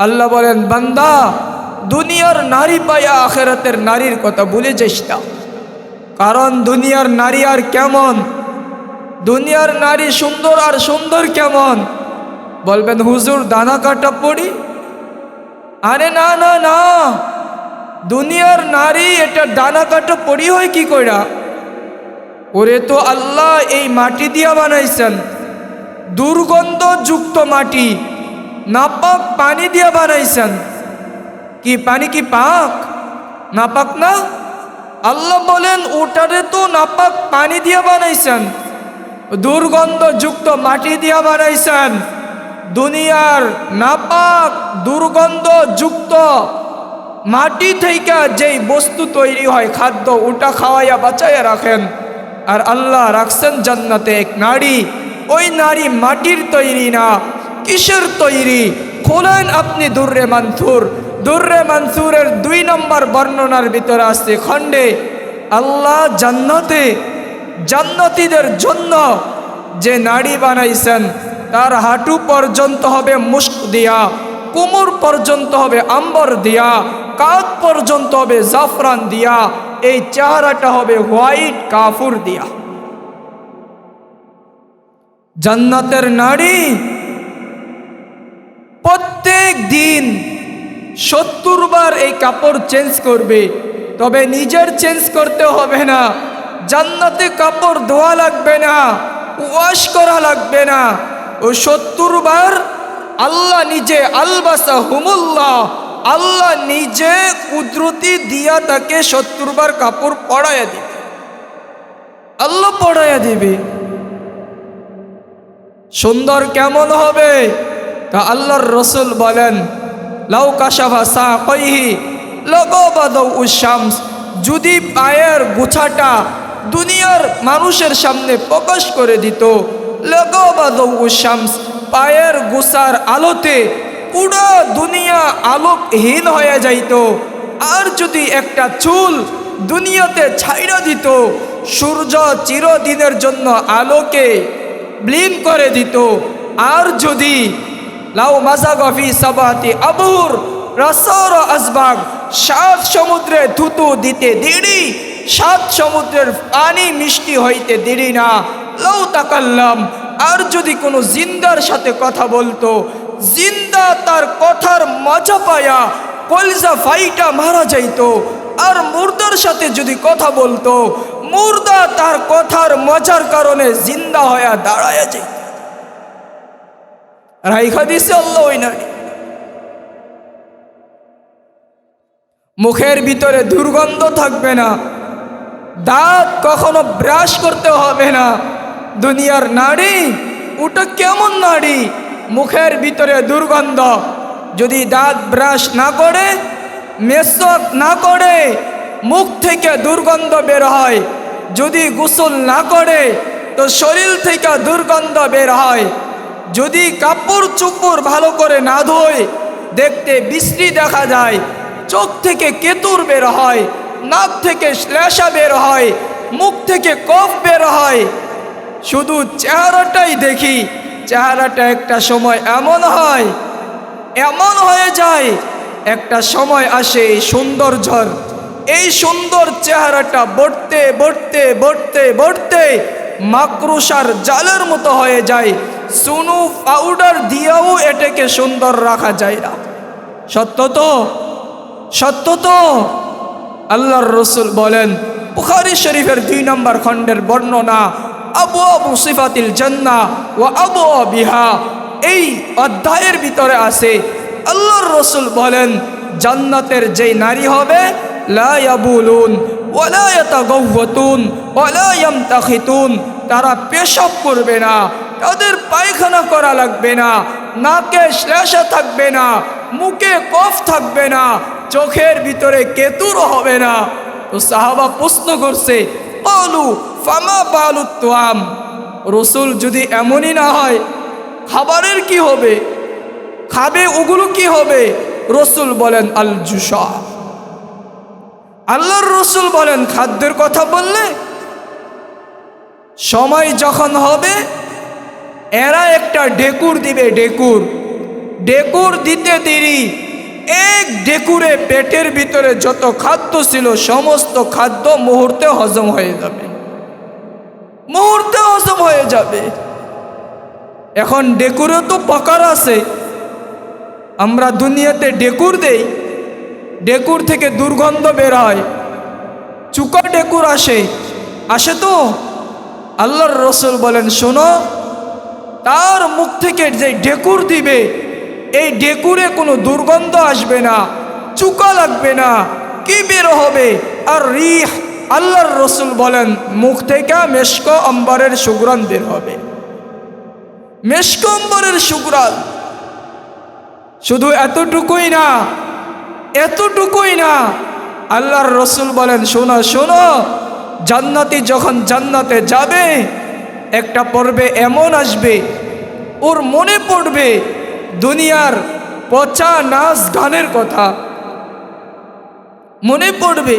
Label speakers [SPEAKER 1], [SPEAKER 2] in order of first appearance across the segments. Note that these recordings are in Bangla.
[SPEAKER 1] আল্লাহ বলেন, বান্দা দুনিয়ার নারী পায়া আখিরাতের নারীর কথা ভুলে যাস না। কারণ দুনিয়ার নারী আর কেমন, দুনিয়ার নারী সুন্দর আর সুন্দর কেমন। বলবেন হুজুর দানা কাটা পড়ি। আরে না না না, দুনিয়ার নারী এটা দানা কাটা পড়ি হয় কি কইরা? ওরে তো আল্লাহ এই মাটি দিয়া বানাইছেন, দুর্গন্ধযুক্ত মাটি, নাপাক পানি দিয়া বানাইছেন। কি পানি কি পাক? নাপাক না। আল্লাহ বলেন ওটারে তো নাপাক পানি দিয়া বানাইছেন, দুর্গন্ধযুক্ত মাটি দিয়া বানাইছেন। দুনিয়ার নাপাক দুর্গন্ধযুক্ত মাটি থেকে যেই বস্তু তৈরি হয় খাদ্য, ওটা খাওয়াইয়া বাঁচাইয়া রাখেন। আর আল্লাহ রাখছেন জান্নাতে এক নারী। ওই নারী মাটির তৈরি না, কিসের তৈরি? খোলেন আপনি দুর্রে মানসুর, দুর্রে মানসুরের 2 নম্বর বর্ণনার ভিতরে আসছে খণ্ডে আল্লাহ জান্নাতে জান্নাতীদের জন্য যে নারী বানাইছেন তার হাঁটু পর্যন্ত হবে মুস্ক দিয়া, কোমর পর্যন্ত হবে আম্বর দিয়া, কাঁধ পর্যন্ত হবে জাফরান দিয়া, এই চেহারাটা হবে হোয়াইট কাফুর দিয়া। জান্নাতের নারী প্রত্যেক দিন 70 বার এই কাপড় চেঞ্জ করবে, তবে নিজের চেঞ্জ করতে হবে না। জান্নাতে কাপড় ধোয়া লাগবে না, ওয়াশ করা লাগবে না। ও 70 বার আল্লাহ নিজে আলবাসা হুমুল্লাহ, আল্লাহ নিজে কুদরতি দিয়া তাকে 70 বার কাপড় পরাইয়া দিবে, আল্লাহ পরাইয়া দিবে। সুন্দর কেমন হবে? তা আল্লাহর রসুল বলেন, লাউ কাশাফা সাকাইহি লাগাবাদাউ উশ-শামস, যদি পায়ের গোছাটা দুনিয়ার মানুষের সামনে প্রকাশ করে দিত, লাগাবাদাউ উশ-শামস, পায়ের গোছার আলোতে পুরো দুনিয়া আলোকহীন হয়ে যাইত। আর যদি একটা চুল দুনিয়াতে ছাইড়া দিত, সূর্য চিরদিনের জন্য আলোকে ব্লিন করে দিত। আর যদি লাউ মাজাগফি সাবাতি আবুর রাসর আসবাগ, 7 সমুদ্রে থুতু দিতে দেরি, 7 সমুদ্রের পানি মিষ্টি হইতে দেরি না। লাউ তাকাল্লাম, আর যদি কোনো জিন্দার সাথে কথা বলতো, জিন্দা তার কথার মজা পায়া কলজা ফাইটা মারা যাইত। আর মুর্দার সাথে যদি কথা বলতো, মুর্দা তার কথার মজার কারণে জিন্দা হয়ে দাঁড়ায় যাইত। রাইখা দিছে আল্লাহ ওই নারী। মুখের ভিতরে দুর্গন্ধ থাকবে না, দাঁত কখনো ব্রাশ করতে হবে না। দুনিয়ার নারী ওটা কেমন নারী? মুখের ভিতরে দুর্গন্ধ, যদি দাঁত ব্রাশ না করে, মেসওয়াক না করে, মুখ থেকে দুর্গন্ধ বের হয়। যদি গোসল না করে তো শরীর থেকে দুর্গন্ধ বের হয়। যদি কাপড় চোপড় ভালো করে না ধোয়, দেখতে বিশ্রী দেখা যায়। চোখ থেকে কেতুর বের হয়, নাক থেকে শ্লেষা বের হয়, মুখ থেকে কফ বের হয়। শুধু চেহারাটাই দেখি, চেহারাটা একটা সময় এমন হয়, এমন হয়ে যায়, একটা সময় আসে এই সৌন্দর্যর, এই সুন্দর চেহারাটা বড়তে বড়তে বড়তে বড়তে মাকড়সার জালের মতো হয়ে যায়। সুনু পাউডার দিয়েও এটাকে সুন্দর রাখা যায় না। সত্য তো? সত্য তো? আল্লাহর রসুল বলেন, বুখারী শরীফের 2 নম্বর খণ্ডের বর্ণনা, আবওয়াবু সিফাতিল জান্নাহ ওয়া আবওয়াবিহা, এই অধ্যায়ের ভিতরে আছে। আল্লাহর রসুল বলেন, জান্নাতের যেই নারী হবে, লা ইয়াবুলুন ওয়ালা ইয়াতাগাওয়াতুন ওয়ালা ইয়ামতাখিতুন, তারা পেশাব করবে না, তাদের পায়খানা করা লাগবে না, নাকে শ্লেষা থাকবে না, মুখে কফ থাকবে না, চোখের ভিতরে কেতুর হবে না। তো সাহাবা প্রশ্ন করছে, ক্বালু ফামা বালুত তুআম, রসুল যদি এমনই না হয়, খাবারের কি হবে? খাবে ওগুলো কি হবে? রসুল বলেন আল জুসা। আল্লাহর রসুল বলেন, খাদ্যের কথা বললে সময় যখন হবে, এরা একটা ডেকুর দিবে, ডেকুর ডেকুর দিতে দেরি, এক ডেকুরে পেটের ভিতরে যত খাদ্য ছিল সমস্ত খাদ্য মুহূর্তে হজম হয়ে যাবে, মুহূর্তে হজম হয়ে যাবে। এখন ডেকুরে তো প্রকার আছে, আমরা দুনিয়াতে ডেকুর দেই, ডেকুর থেকে দুর্গন্ধ বের হয়, চুকা ডেকুর আসে তো। আল্লাহর রসুল বলেন, শোনো, তার মুখ থেকে যে ডেকুর দিবে এই ডেকুরে কোনো দুর্গন্ধ আসবে না, চুকা লাগবে না, কি বের হবে? আর রিহ, আল্লাহর রসুল বলেন মুখ থেকে মেশক অম্বরের সুগরান বের হবে, মেশক অম্বরের সুগরান। শুধু এতটুকুই না, এতটুকুই না, আল্লাহর রসুল বলেন, শোনো শোনো, জান্নাতি যখন জান্নাতে যাবে একটা পর্বে এমন আসবে ওর মনে পড়বে দুনিয়ার পচা নাচ গানের কথা মনে পড়বে।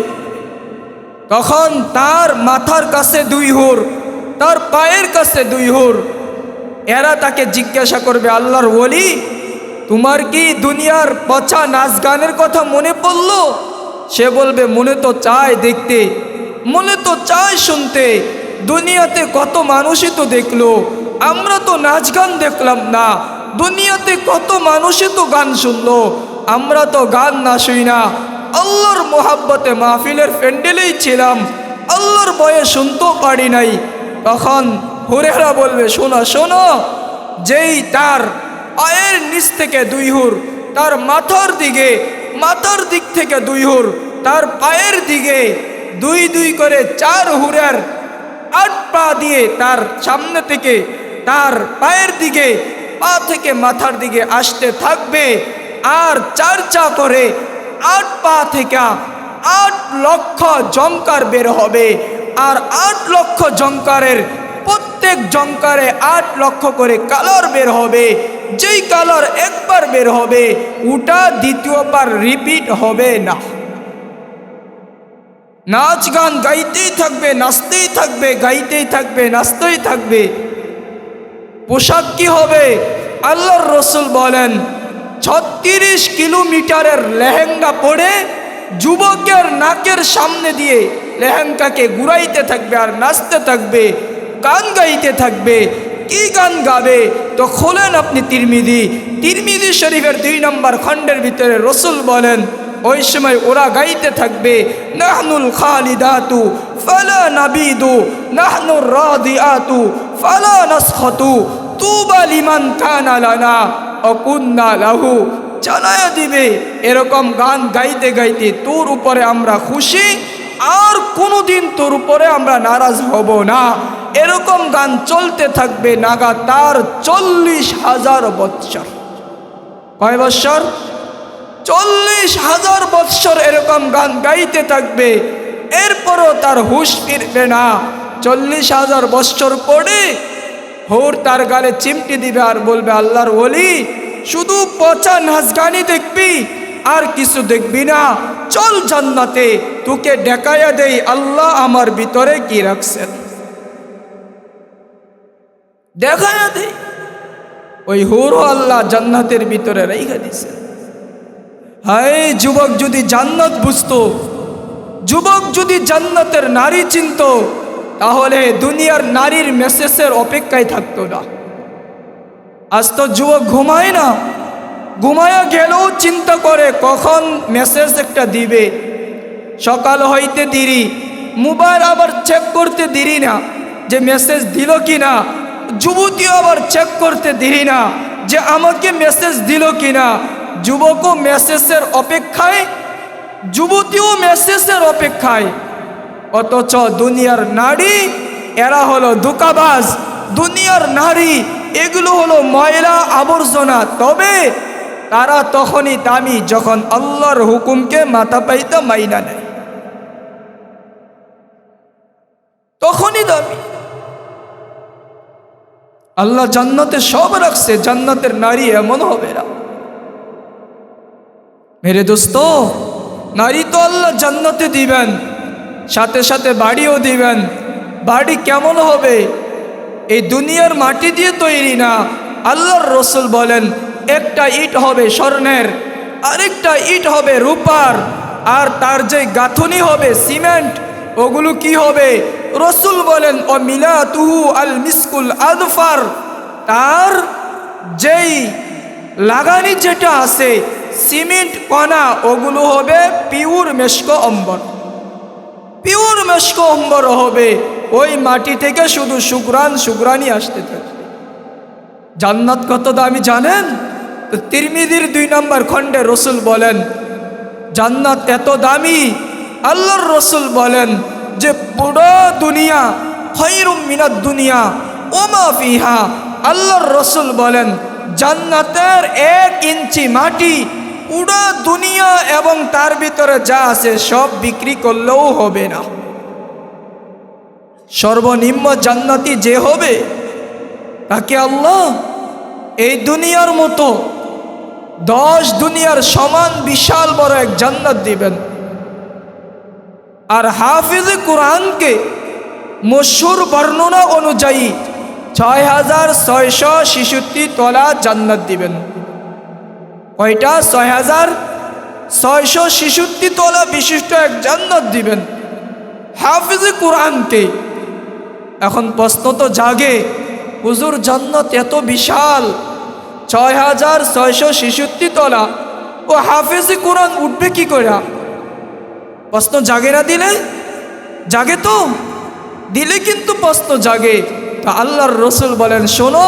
[SPEAKER 1] তখন তার মাথার কাছে দুই হুর, তার পায়ের কাছে দুই হুর, এরা তাকে জিজ্ঞাসা করবে, আল্লাহর ওলি, তোমার কি দুনিয়ার পচা নাচ গানের কথা মনে পড়লো? সে বলবে, মনে তো চায় দেখতে, মনে তো চায় শুনতে, দুনিয়াতে কত মানুষই তো দেখলো, আমরা তো নাচ গান দেখলাম না। দুনিয়াতে কত মানুষই তো গান শুনলো, আমরা তো গান না শুই না। আল্লাহর মোহাব্বতে মাহফিলের প্যান্ডেলেই ছিলাম, আল্লাহর ভয়ে শুনতেও পারি নাই। তখন হুরেরা বলবে, শোনো শোনো, যেই তার পায়ের নিচ থেকে দুই হুর, তার মাথার দিক থেকে দুই হুর, তার পায়ের দিকে দুই দুই করে চার হুরের 8 পা দিয়ে তার সামনে থেকে তার পায়ের দিকে, পা থেকে মাথার দিকে আসতে থাকবে। আর 4 চা করে 8 পা থেকে 8 লক্ষ জঙ্কার বের হবে। আর 8 লক্ষ জঙ্কারের প্রত্যেক জঙ্কারে 8 লক্ষ করে কালার বের হবে। যেই কালার একবার বের হবে ওটা দ্বিতীয়বার রিপিট হবে না। নাচ গান গাইতেই থাকবে, নাচতেই থাকবে, গাইতেই থাকবে, নাচতেই থাকবে। পোশাক কি হবে? আল্লাহর রসুল বলেন 36 কিলোমিটারের লেহেঙ্গা পরে যুবকের নাকের সামনে দিয়ে লেহেঙ্গাকে ঘুরাইতে থাকবে আর নাচতে থাকবে, গান গাইতে থাকবে। কি গান গাবে? তো খোলেন আপনি তিরমিজি শরীফের 2 নম্বর খণ্ডের ভিতরে রসুল বলেন ওই সময় ওরা গাইতে থাকবে, নাহনুল খালিদাতু ফালা নাবিদু, নাহনুর রাদিআতু ফালা নাসখাতু, তুবা লিমান কানা লানা ওয়া কুন্না লাহু। জানায়া দিবে এরকম গান গাইতে গাইতে তোর উপরে আমরা খুশি, আর কোনোদিন তোর উপরে আমরা নারাজ হব না। এরকম গান চলতে থাকবে নাগাতার 40,000 বৎসর। কয় বৎসর? 40,000 বৎসর এরকম গান গাইতে থাকবে, এরপরও তার হুশ ফিরবে না। 40,000 বৎসর পরে হুর তার গালে চিমটি দিবে আর বলবে, আল্লাহর ওলি, শুধু পচা নাচ গানই দেখবি আর কিছু দেখবি না, চল জান্নাতে, তোকে দেখাইয়া দেই আল্লাহ আমার ভিতরে কি রাখছেন, দেখাইয়া দেই। ওই হুরও আল্লাহ জান্নাতের ভিতরে রেখে দিয়েছেন। হায় যুবক, যদি জান্নাত বুঝতো, যুবক যদি জান্নাতের নারী চিনত, তাহলে দুনিয়ার নারীর মেসেজের অপেক্ষায় থাকতো না। আজ তো যুবক ঘুমায় না, ঘুমায়া গেলেও চিন্তা করে কখন মেসেজ একটা দিবে। সকাল হইতে দেরি, মোবাইল আবার চেক করতে দেরি না যে মেসেজ দিল কি না, যুবতীও আবার চেক করতে দেরি না যে আমাকে মেসেজ দিল কি না। যুবকও মেসেজের অপেক্ষায়, যুবতীও মেসেজের অপেক্ষায়। অথচ দুনিয়ার নারী এরা হলো ধোঁকাবাজ, দুনিয়ার নারী এগুলো হলো ময়লা আবর্জনা। তবে তারা তখনই দামি যখন আল্লাহর হুকুমকে মাথা পাইতে মাইনা নেয়, তখনই দামি। আল্লাহ জান্নাতে সব রাখছে, জান্নাতের নারী এমন হবে না। মেরে দোস্ত, নারী তো আল্লাহ জান্নাতে দিবেন, সাথে সাথে বাড়িও দিবেন। বাড়ি কেমন হবে? এই দুনিয়ার মাটি দিয়ে তৈরি না। আল্লাহর রসুল বলেন একটা ইট হবে স্বর্ণের, আরেকটা ইট হবে রূপার, আর তার যে গাঁথুনি হবে সিমেন্ট, ওগুলো কি হবে? রসুল বলেন ও মিলাতুহু আল মিসকুল আদফার, তার যেই লাগানি যেটা আছে সিমেন্ট কণা, ওগুলো হবে পিওর মেশক অম্বর, পিওর মেশক অম্বর হবে। ওই মাটি থেকে শুধু সুগ্রানি আসতে থাকে। জান্নাত কত দামি জানেন? তো তিরমিজির 2 নম্বর খণ্ডে রসুল বলেন জান্নাত এত দামি, আল্লাহর রসুল বলেন যে পুরো দুনিয়া খায়রুম মিনাদ দুনিয়া ওমা ফিহা। আল্লাহর রসুল বলেন জান্নাতের 1 ইঞ্চি মাটি পুরো দুনিয়া এবং তার ভিতরে যা আছে সব বিক্রি করলেও হবে না। সর্বনিম্ন জান্নাতি যে হবে তাকে আল্লাহ এই দুনিয়ার মতো 10 দুনিয়ার সমান বিশাল বড় এক জান্নাত দিবেন। আর হাফিজে কুরআনকে মশহুর বর্ণনা অনুযায়ী 6666 তলা জান্নাত দিবেন। কয়টা? 6666 তলা বিশিষ্ট এক জান্নাত দিবেন হাফিজে কুরআনকে। এখন প্রশ্ন তো জাগে, হুজুর জান্নাত এত বিশাল 6666 তলা, ও হাফিজে কুরআন উঠবে কি করে? প্রশ্ন জাগে না? দিলে জাগে তো, দিলে কিন্তু প্রশ্ন জাগে। তা আল্লাহর রসুল বলেন শোনো,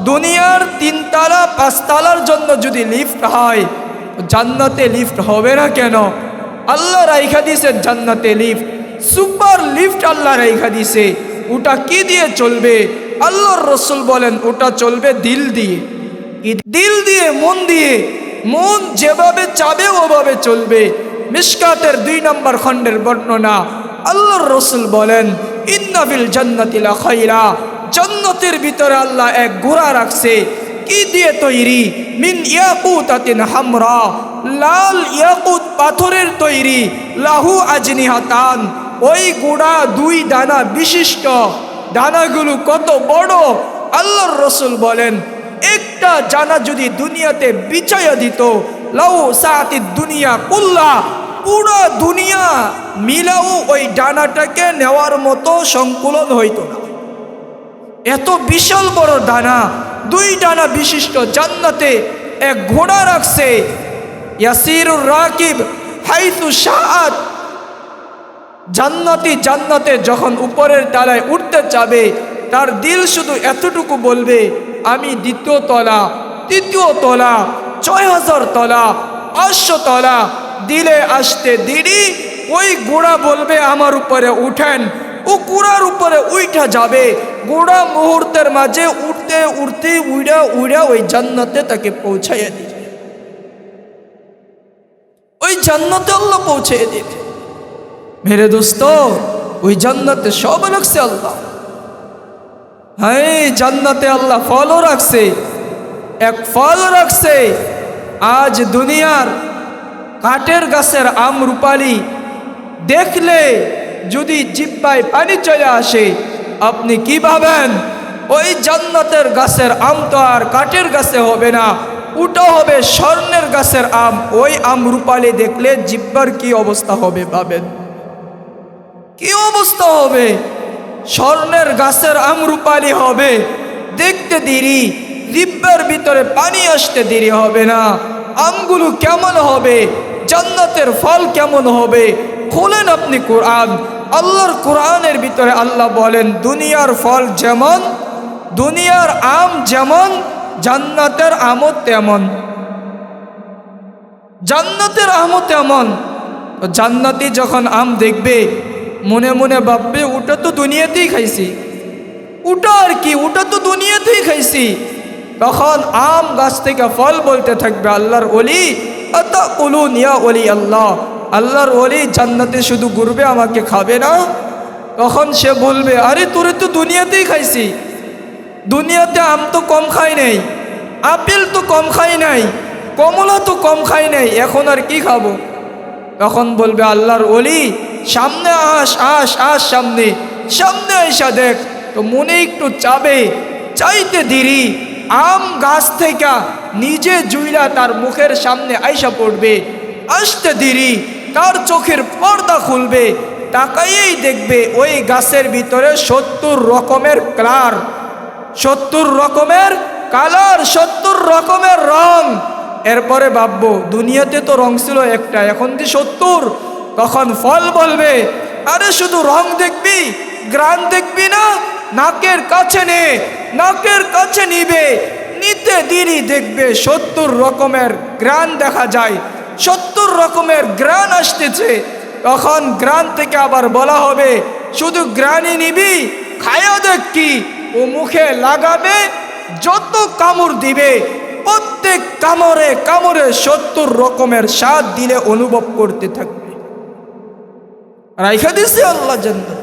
[SPEAKER 1] দুনিয়ার 3 তলা 5 তলার জন্য যদি লিফট হয়, জান্নাতে লিফট হবে না কেন? আল্লাহ রাইখা দিছে জান্নাতে লিফট, সুপার লিফট আল্লাহ রাইখা দিছে। ওটা কি দিয়ে চলবে? আল্লাহর রসুল বলেন ওটা চলবে দিল দিয়ে। দিল দিয়ে, মন দিয়ে। মন যেভাবে চাবে ওভাবে চলবে। মিশকাতের 2 নম্বর খণ্ডের বর্ণনা, আল্লাহর রসুল বলেন ইন্না ফিল জান্নাতি লা খায়রা, জান্নাতের ভিতরে আল্লাহ এক ঘোড়া রাখছে। কি দিয়ে তৈরি? মিন ইয়াকুতাতিন হামরা, লাল ইয়াকুত পাথরের তৈরি। লাহু আজনিহাতান, ওই ঘোড়া 2 ডানা বিশিষ্ট। ডানাগুলো কত বড়! আল্লাহর রসুল বলেন একটা ডানা যদি দুনিয়াতে বিছায়া দিত, লাউ সাআতিদ দুনিয়া কুল্লা, পুরো দুনিয়া মিলাও ওই ডানাটাকে নেওয়ার মতো সংকুলন হইতো না। এত বিশাল বড় ডানা, 2 ডানা বিশিষ্ট জান্নাতে এক ঘোড়া রাখছে। ইয়াসিরুর রাকিব হাইতু শাআত, জান্নাতে যখন উপরের তলায় উঠতে চাবে, তার দিল শুধু এতটুকু বলবে আমি 2য় তলা, 3য় তলা, 6000 তলা, 500 তলা। দিলে আসতে দেরি, ওই ঘোড়া বলবে আমার উপরে উঠেন। ও ঘোড়ার উপরে উঠা যাবে। ঘোড়া মুহূর্তের মাঝে উঠতে উঠতে উড়া ওই জান্নাতে তাকে পৌঁছাইয়া দিবে। ওই জান্নাতে আল্লাহ পৌঁছাইয়া দিবে। মেরে দোস্ত, ওই জান্নাতে সব রাখছে আল্লাহ। হ্যাঁ, জান্নাতে আল্লাহ ফলও রাখছে। এক ফল রাখছে, আজ দুনিয়ার কাঠের গাছের আম রূপালি দেখলে যদি জিহ্বায় পানি চলে আসে, আপনি কি ভাবেন? ওই জান্নাতের গাছের আম তো আর কাঠের গাছে হবে না, ওটা হবে স্বর্ণের গাছের আম। ওই আম রূপালি দেখলে জিহ্বার কি অবস্থা হবে ভাবেন? কি অবস্থা হবে? স্বর্ণের গাছের আম রূপালি হবে, দেখতে দেরি, জিহ্বার ভিতরে পানি আসতে দেরি হবে না। আমগুলো কেমন হবে? জান্নাতের ফল কেমন হবে? খোলেন আপনি কোরআন, আল্লাহর কোরআনের ভিতরে আল্লাহ বলেন দুনিয়ার ফল যেমন, দুনিয়ার আম যেমন, জান্নাতের আমও তেমন। জান্নাতের আমও তেমন। জান্নাতি যখন আম দেখবে মনে মনে ভাববে ওটা তো দুনিয়াতেই খাইছি, ওটা আর কি, ওটা তো দুনিয়াতেই খাইছি। তখন আম গাছ থেকে ফল বলতে থাকবে আল্লাহর ওলি আতাকুলুন ইয়া ওলি আল্লাহ, আল্লাহর ওলি জান্নাতে শুধু ঘুরবে আমাকে খাবে না? তখন সে বলবে আরে তোরে তো দুনিয়াতেই খাইছি, দুনিয়াতে আম তো কম খাই নাই, আপেল তো কম খাই নাই, কমলা তো কম খাই নাই, এখন আর কি খাবো? তখন বলবে আল্লাহর ওলি সামনে আস, আস আস, সামনে সামনে আইসা দেখ। তো মনে একটু চাবে, চাইতে দেরি, আম গাছ থেকে নিজে জুইলা তার মুখের সামনে আইসা পড়বে। আসতে দেরি তার চোখের পর্দা খুলবে, তাকাইয়েই দেখবে ওই গাছের ভিতরে 70 রকমের কালার, 70 রকমের কালার, 70 রকমের রং। এরপরে ভাববো দুনিয়াতে তো রং ছিল একটা, এখন যে 70। তখন ফল বলবে, আরে শুধু রং দেখবি, গ্রান দেখবি না? নাকের কাছে নে, নাকের কাছে নিবে, নিতে দেরি দেখবে 70 রকমের গ্রান দেখা যায়, 70 রকমের গ্রান আসতেছে। তখন গ্রান থেকে আবার বলা হবে শুধু গ্রানই নিবি, খায়া দেখ কি। ও মুখে লাগাবে, যত কামড় দিবে প্রত্যেক কামড়ে কামড়ে 70 রকমের স্বাদ দিলে অনুভব করতে থাকবে। রাইখা দিছে আল্লাহ জান্নাত,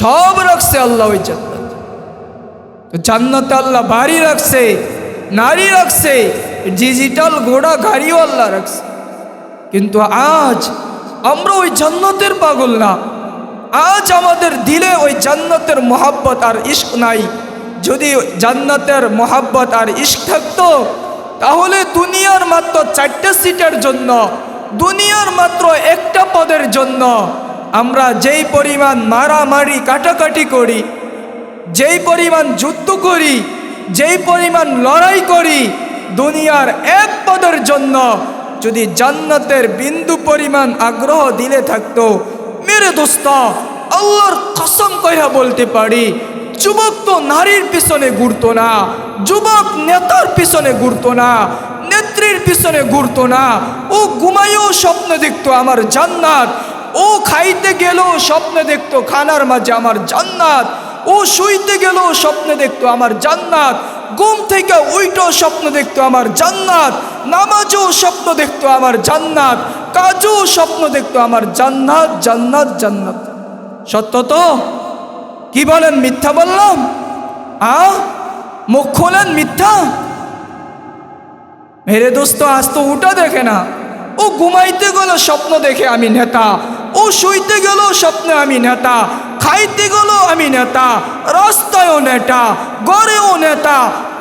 [SPEAKER 1] সব রাখছে আল্লাহ ওই জান্নাত। তো জান্নাতে আল্লাহ বাড়ি রাখছে, নারী রাখছে, ডিজিটাল ঘোড়া গাড়িও আল্লাহ রাখছে। কিন্তু আজ আমরা ওই জান্নাতের পাগল না। আজ আমাদের দিলে ওই জান্নাতের মোহাব্বত আর ইশক নাই। যদি জান্নাতের মোহাব্বত আর ইশক থাকতো তাহলে দুনিয়ার মাত্র 4টা সিটের জন্য, দুনিয়ার মাত্র একটা পদের জন্য আমরা যেই পরিমাণ মারামারি কাটাকাটি করি, যেই পরিমাণ যুদ্ধ করি, যেই পরিমাণ লড়াই করি, দুনিয়ার এক পদের জন্য যদি জান্নাতের বিন্দু পরিমাণ আগ্রহ দিলে থাকতো, মেরে দোস্ত আল্লাহর কসম কইরা বলতে পারি, যুবক তো নারীর পিছনে ঘুরতো না, যুবক নেতার পিছনে ঘুরতো না, নেত্রীর পিছনে ঘুরতো না। ও ঘুমাইও স্বপ্ন দেখতো আমার জান্নাত, ও খাইতে গেলেও স্বপ্ন দেখতো খানার মাঝে আমার জান্নাত, ও শুইতে গেলেও স্বপ্ন দেখতো আমার জান্নাত, ঘুম থেকে উইটো স্বপ্ন দেখতো আমার জান্নাত, নামাজও স্বপ্ন দেখতো আমার জান্নাত, কাজও স্বপ্ন দেখতো আমার জান্নাত, জান্নাত, জান্নাত। সত্য তো? কি বলেন, মিথ্যা বললাম? মুখ খোলেন মিথ্যা? মেরে দোস্ত আজ তো উঠা দেখে না। ও ঘুমাইতে গেল স্বপ্ন দেখে আমি নেতা, ও শুইতে গেল স্বপ্নে আমি নেতা, খাইতে গেল আমি নেতা, রাস্তায়ও নেতা, ঘরেও নেতা,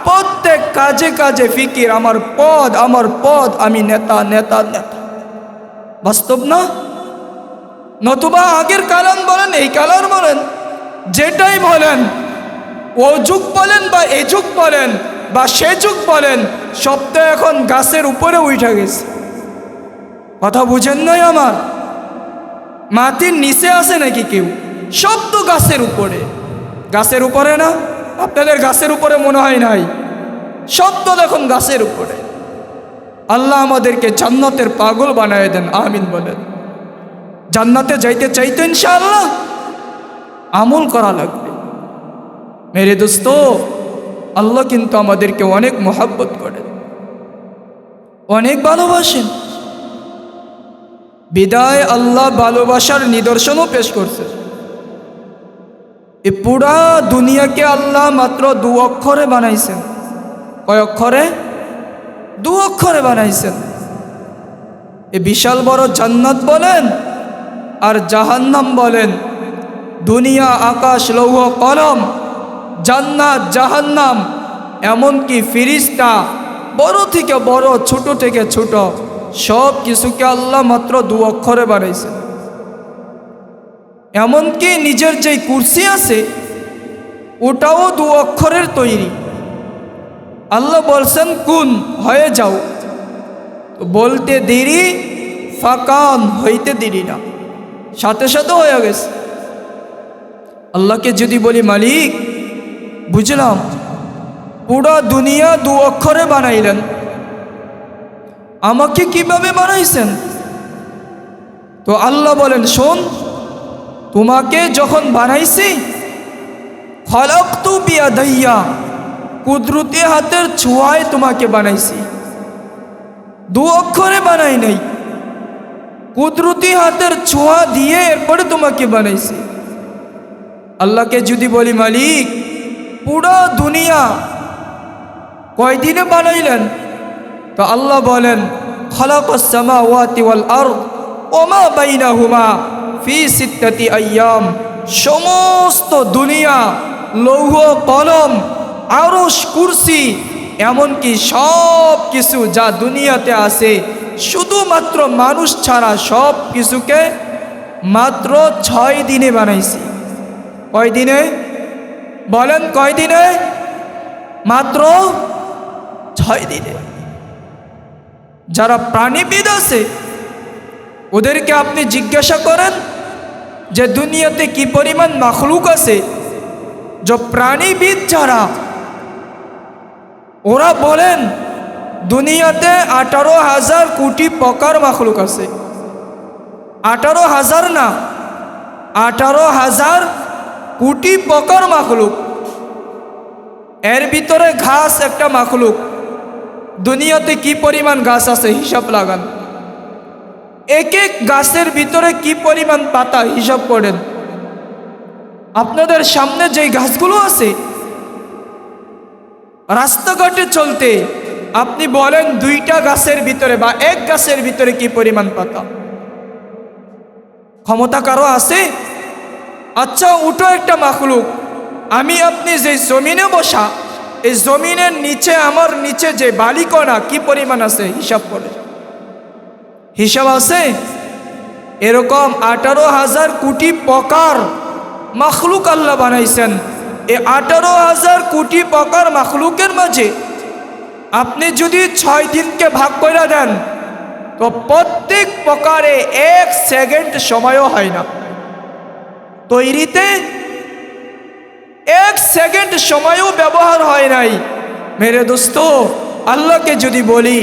[SPEAKER 1] প্রত্যেক কাজে কাজে ফিকির আমার পদ, আমার পদ, আমি নেতা, নেতা, নেতা। বাস্তব না? নতুবা আগের কালাম বলেন, এই কালার বলেন, যেটাই বলেন, ও যুগ বলেন বা এই যুগ বলেন বা সে যুগ বলেন, সব তো এখন গাছের উপরে উঠে গেছে। কথা বুঝেন নাই আমার? মাটির নিচে আছে নাকি কেউ? সব তো গাছের উপরে। গাছের উপরে না? আপনাদের গাছের উপরে মনে হয় নাই? সব তো দেখুন গাছের উপরে। আল্লাহ আমাদেরকে জান্নাতের পাগল বানায় দেন, আমিন বলেন। জান্নাতে যাইতে চাইতো ইনশাআল্লাহ, আমল করা লাগবে। মেরে দোস্ত, আল্লাহ কিন্তু আমাদেরকে অনেক মোহাব্বত করেন, অনেক ভালোবাসেন। বিদায় আল্লাহ ভালোবাসার নিদর্শনও পেশ করছে। এই পুরা দুনিয়াকে আল্লাহ মাত্র 2 অক্ষরে বানাইছেন। কয় অক্ষরে? 2 অক্ষরে বানাইছেন। এই বিশাল বড় জান্নাত বলেন আর জাহান্নাম বলেন, দুনিয়া আকাশ লৌহ কলম, জান্নাত জাহান্নাম, এমনকি ফিরিস্তা, বড় থেকে বড়, ছোট থেকে ছোট, সব কিছুকে আল্লাহ মাত্র 2 অক্ষরে বানাইছেন। এমনকি নিজের যেই কুরসি আছে ওটাও 2 অক্ষরের তৈরি। আল্লাহ বলছেন কুন, হয়ে যাও, বলতে দেরি, ফাকান, হইতে দেরি না, সাথে সাথে হয়ে গেছে। আল্লাহকে যদি বলি মালিক বুঝলাম, পুরা দুনিয়া 2 অক্ষরে বানাইলেন, আমাকে কিভাবে বানাইছেন? তো আল্লাহ বলেন শোন, তোমাকে যখন বানাইছি, খলাকতু বিয়াদাইয়া, কুদরতি হাতের ছোঁয়ায় তোমাকে বানাইছি। 2 অক্ষরে বানাই নাই, কুদরতি হাতের ছোঁয়া দিয়ে এরপরে তোমাকে বানাইছি। আল্লাহকে যদি বলি মালিক পুরা দুনিয়া কয়দিনে বানাইলেন? তো আল্লাহ বলেন খালাকাস সামাওয়াতি ওয়াল আরদ ওয়া মা বাইনাহুমা ফি 6 আইয়াম। সমস্ত দুনিয়া, লৌহ কলম, আরশ, কুরসি এমনকি সব কিছু যা দুনিয়াতে আছে শুধুমাত্র মানুষ ছাড়া সব কিছুকে মাত্র 6 দিনে বানাইছি। কয় দিনে বলেন? কয় দিনে? মাত্র 6 দিনে। যারা প্রাণীবিদ আছে ওদেরকে আপনি জিজ্ঞাসা করেন যে দুনিয়াতে কি পরিমাণ মাখলুক আছে, যে প্রাণীবিদ যারা, ওরা বলেন দুনিয়াতে 18,000 কোটি প্রকার মাখলুক আছে। 18,000 না, 18,000 কোটি প্রকার মাখলুক। এর ভিতরে ঘাস একটা মাখলুক। দুনিয়াতে কি পরিমাণ ঘাস আছে হিসাব লাগান। এক এক গাছের ভিতরে কি পরিমাণ পাতা হিসাব করেন। আপনাদের সামনে যে গাছগুলো আছে, রাস্তাঘাটে চলতে আপনি বলেন 2টা গাছের ভিতরে বা এক গাছের ভিতরে কি পরিমাণ পাতা। ক্ষমতা কারো আছে? আচ্ছা, উঠো একটা মাখলুক। আমি আপনি যে জমিনে বসা, এই জমিনের নিচে, আমার নিচে যে বালিকণা কি পরিমাণ আছে হিসাব করে। হিসাব আছে? এরকম 18,000 কোটি প্রকার মাখলুক আল্লাহ বানাইছেন। এই 18,000 কোটি প্রকার মাখলুকের মাঝে আপনি যদি 6 দিনকে ভাগ করে দেন তো প্রত্যেক প্রকারে 1 সেকেন্ড সময়ও হয় না। তৈরিতে 1 সেকেন্ড সময়ও ব্যবহার হয় নাই। মেরে দোস্ত, আল্লাহকে যদি বলি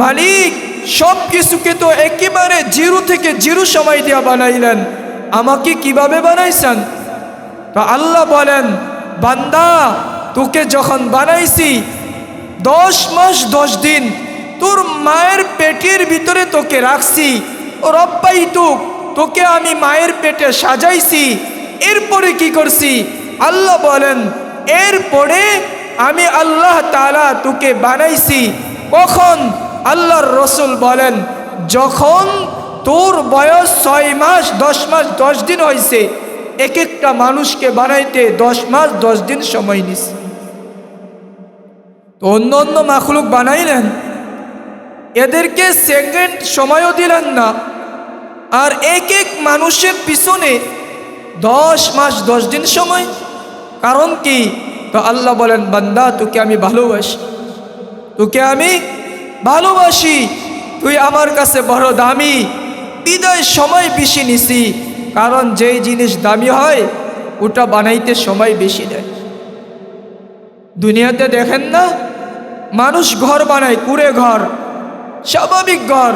[SPEAKER 1] মালিক সব কিছুকে তো একেবারে 0 থেকে 0 সময় দিয়া বানাইলেন, আমাকে কিভাবে বানাইছেন? তো আল্লাহ বলেন, বান্দা তোকে যখন বানাইছি 10 মাস 10 দিন তোর মায়ের পেটের ভিতরে তোকে রাখছি, ও রব্বাই তোকে আমি মায়ের পেটে সাজাইছি। এরপরে কি করছি? আল্লাহ বলেন এরপরে আমি আল্লাহ তাআলা তোকে বানাইছি। কখন? আল্লাহর রসুল বলেন যখন তোর বয়স 6 মাস 10 মাস 10 দিন হয়েছে। এক একটা মানুষকে বানাইতে 10 মাস 10 দিন সময় নিছে। তো অন্য অন্য মাখলুক বানাইলেন, এদেরকে সেকেন্ড সময়ও দিলেন না, আর এক এক মানুষের পিছনে 10 মাস 10 দিন সময়। কারণ কি? তো আল্লাহ বলেন বান্দা তোকে আমি ভালোবাসি, তোকে আমি ভালোবাসি, তুই আমার কাছে বড় দামি, বিদায় সময় বেশি নিছি। কারণ যেই জিনিস দামি হয় ওটা বানাইতে সময় বেশি দেয়। দুনিয়াতে দেখেন না, মানুষ ঘর বানায়, কুড়ে ঘর, স্বাভাবিক ঘর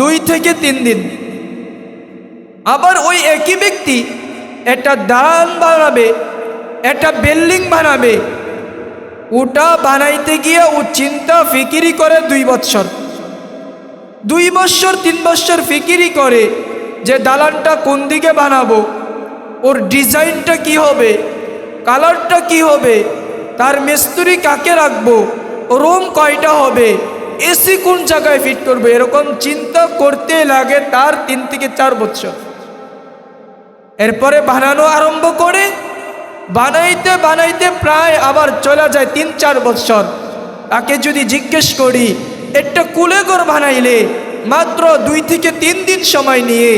[SPEAKER 1] 2 থেকে 3 দিন। আবার ওই একই ব্যক্তি একটা দালান বানাবে, একটা বিল্ডিং বানাবে, ওটা বানাইতে গিয়ে ও চিন্তা ফিকিরি করে 2 বছর, 2 বছর 3 বছর ফিকিরি করে যে দালানটা কোন দিকে বানাবো, ওর ডিজাইনটা কি হবে, কালারটা কি হবে, তার মিস্ত্রি কাকে রাখবো, রুম কয়টা হবে, এসি কোন জায়গায় ফিট করবো, এরকম চিন্তা করতে লাগে তার 3 থেকে 4 বছর। এরপরে বানানো আরম্ভ করে, বানাইতে বানাইতে প্রায় আবার চলে যায় 3-4 বছর। তাকে যদি জিজ্ঞেস করি একটা কুলেঘর বানাইলে মাত্র 2 থেকে 3 দিন সময় নিয়ে,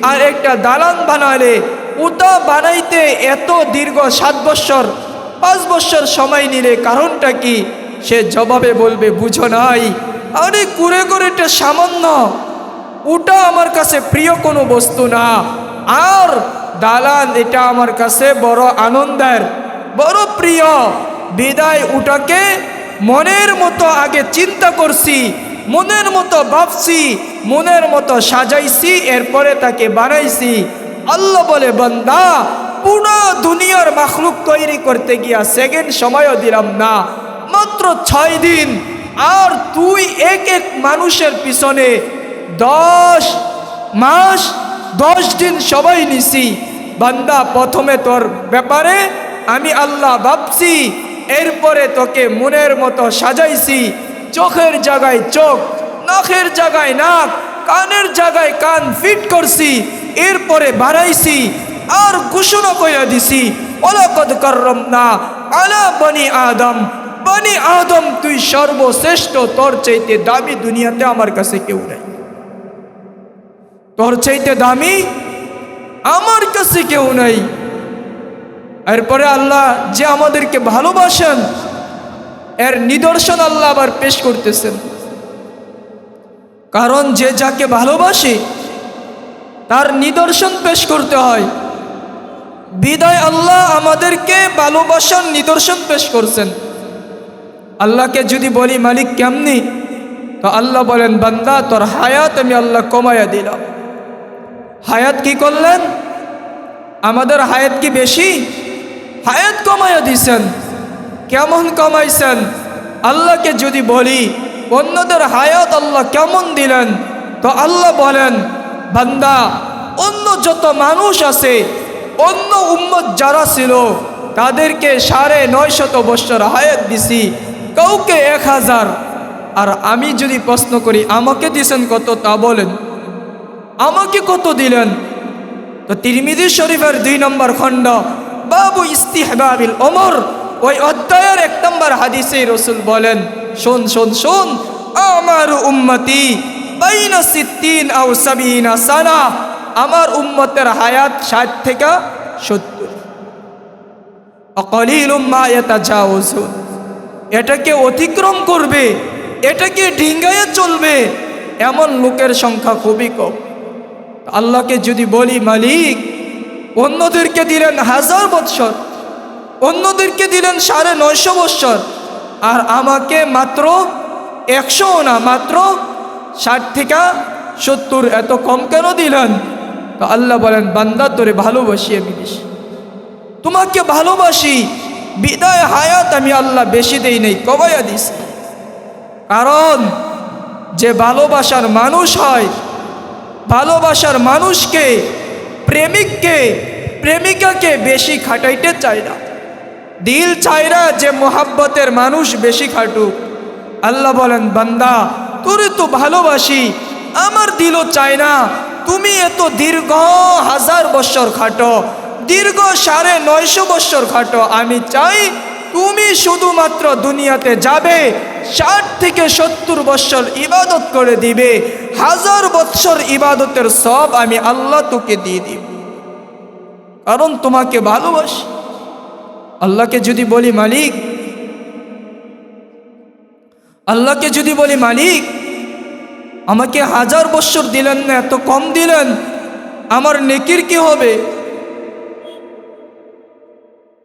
[SPEAKER 1] আর একটা দালান বানালে ওটা বানাইতে এত দীর্ঘ 7 বছর 5 বছর সময় নিলে কারণটা কি? সে জবাবে বলবে বুঝো নাই, আরে কুলেঘর এটা সামান্য, ওটা আমার কাছে প্রিয় কোনো বস্তু না, আর দালান এটা আমার কাছে বড় আনন্দের, বড় প্রিয়। বিদায় ওটাকে মনের মতো আগে চিন্তা করছি, মনের মতো ভাবছি, মনের মতো সাজাইছি, এরপরে তাকে বানাইছি। আল্লাহ বলে বান্দা পুরো দুনিয়ার মাখলুক তৈরি করতে গিয়া সেকেন্ড সময়ও দিলাম না, মাত্র 6 দিন। আর তুই এক এক মানুষের পিছনে 10 মাস 10 দিন সবাই নিছি। বান্দা প্রথমে তোর ব্যাপারে আমি আল্লাহ ভাবছি, এরপরে তোকে মনের মতো সাজাইছি, চোখের জায়গায় চোখ, নাকের জায়গায় নাক, কানের জায়গায় কান ফিট করছি, এরপরে বাড়াইছি, আর ঘোষণা কইরা দিছি ওয়ালাকাদ কাররামনা আলা বনি আদম, বনি আদম তুই সর্বশ্রেষ্ঠ, তোর চাইতে দামি দুনিয়াতে আমার কাছে কেউ নাই, তোর চাইতে দামি আমার কাছে কেউ নাই। এরপরে আল্লাহ যে আমাদেরকে ভালোবাসেন এর নিদর্শন আল্লাহ আবার পেশ করতেছেন। কারণ যে যাকে ভালোবাসে তার নিদর্শন পেশ করতে হয়, বিদায় আল্লাহ আমাদেরকে ভালোবাসার নিদর্শন পেশ করছেন। আল্লাহকে যদি বলি মালিক কেমনি, তো আল্লাহ বলেন বান্দা তোর হায়াত আমি আল্লাহ কমায়া দিলাম। হায়াত কি করলেন? আমাদের হায়াত কি বেশি? হায়াত কমায়া দিছেন। কেমন কমাইছেন? আল্লাহকে যদি বলি অন্যদের হায়াত আল্লাহ কেমন দিলেন, তো আল্লাহ বলেন বান্দা অন্য যত মানুষ আছে, অন্য উম্মত যারা ছিল তাদেরকে 950 বছর হায়াত দিছি, কাউকে 1000। আর আমি যদি প্রশ্ন করি আমাকে দিছেন কত, তা বলেন আমাকে কত দিলেন? তো তিরমিজি শরীফের 2 নম্বর খণ্ড বাবু ইস্তিহবাবিল ওমর, ওই অধ্যায়ের 1 নম্বর হাদিসে রাসূল বলেন শোন শোন শোন, আমার উম্মতি বাইনা 60 আও 70 সানা, আমার উম্মতের হায়াত 60 থেকে 70। অকলিলুম মা ইয়াতাজাওয়াজুন, এটাকে অতিক্রম করবে, এটাকে ডিঙ্গায়ে চলবে এমন লোকের সংখ্যা খুবই কম। আল্লাহকে যদি বলি মালিক অন্যদেরকে দিলেন 1000 বৎসর, অন্যদেরকে দিলেন 950 বৎসর, আর আমাকে মাত্র 100 না, মাত্র 60 থেকে 70, এত কম কেন দিলেন? তো আল্লাহ বলেন বান্দা তোরে ভালোবাসি আমি বেশি, তোমাকে ভালোবাসি, বিদায় হায়াত আমি আল্লাহ বেশি দেই নাই, কমাইয়া দিছি। কারণ যে ভালোবাসার মানুষ হয়, ভালোবাসার মানুষকে, প্রেমিককে, প্রেমিকাকে বেশি খাটাইতে চায় না, দিল চায় না যে মোহাব্বতের মানুষ বেশি খাটুক। আল্লাহ বলেন বান্দা তোরে তো ভালোবাসি, আমার দিলও চায় না তুমি এত দীর্ঘ 1000 বছর খাটো, দীর্ঘ 950 বছর খাটো। আমি চাই তুমি শুধুমাত্র দুনিয়াতে যাবে, 60 থেকে 70 বছর ইবাদত করে দিবে, 1000 বছর ইবাদতের সব আমি আল্লাহ তোকে দিয়ে দিব, কারণ তোমাকে ভালোবাসি। আল্লাহকে যদি বলি মালিক, আল্লাহকে যদি বলি মালিক আমাকে 1000 বছর দিলেন না, এত কম দিলেন, আমার নেকির কি হবে?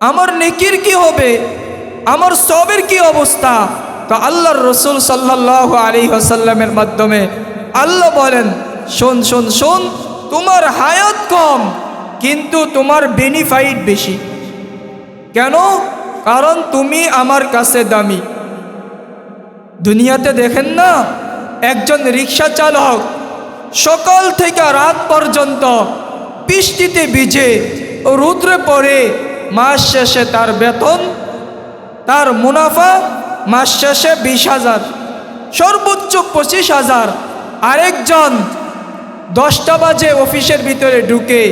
[SPEAKER 1] আমার নেকির কি হবে? আমার সবের কি অবস্থা? তো আল্লাহর রসুল সাল্লাল্লাহু আলাইহি ওয়াসাল্লামের মাধ্যমে আল্লাহ বলেন শোন শোন শোন, তোমার হায়াত কম কিন্তু তোমার বেনিফিট বেশি। কেন? কারণ তুমি আমার কাছে দামি। দুনিয়াতে দেখেন না, একজন রিক্সা চালক সকাল থেকে রাত পর্যন্ত বৃষ্টিতে ভিজে রৌদ্রে পড়ে, মাস শেষে তার বেতন, তার মুনাফা মাস শেষে 20,000, সর্বোচ্চ 25,000। আরেকজন 10টা বাজে অফিসের ভিতরে ঢুকে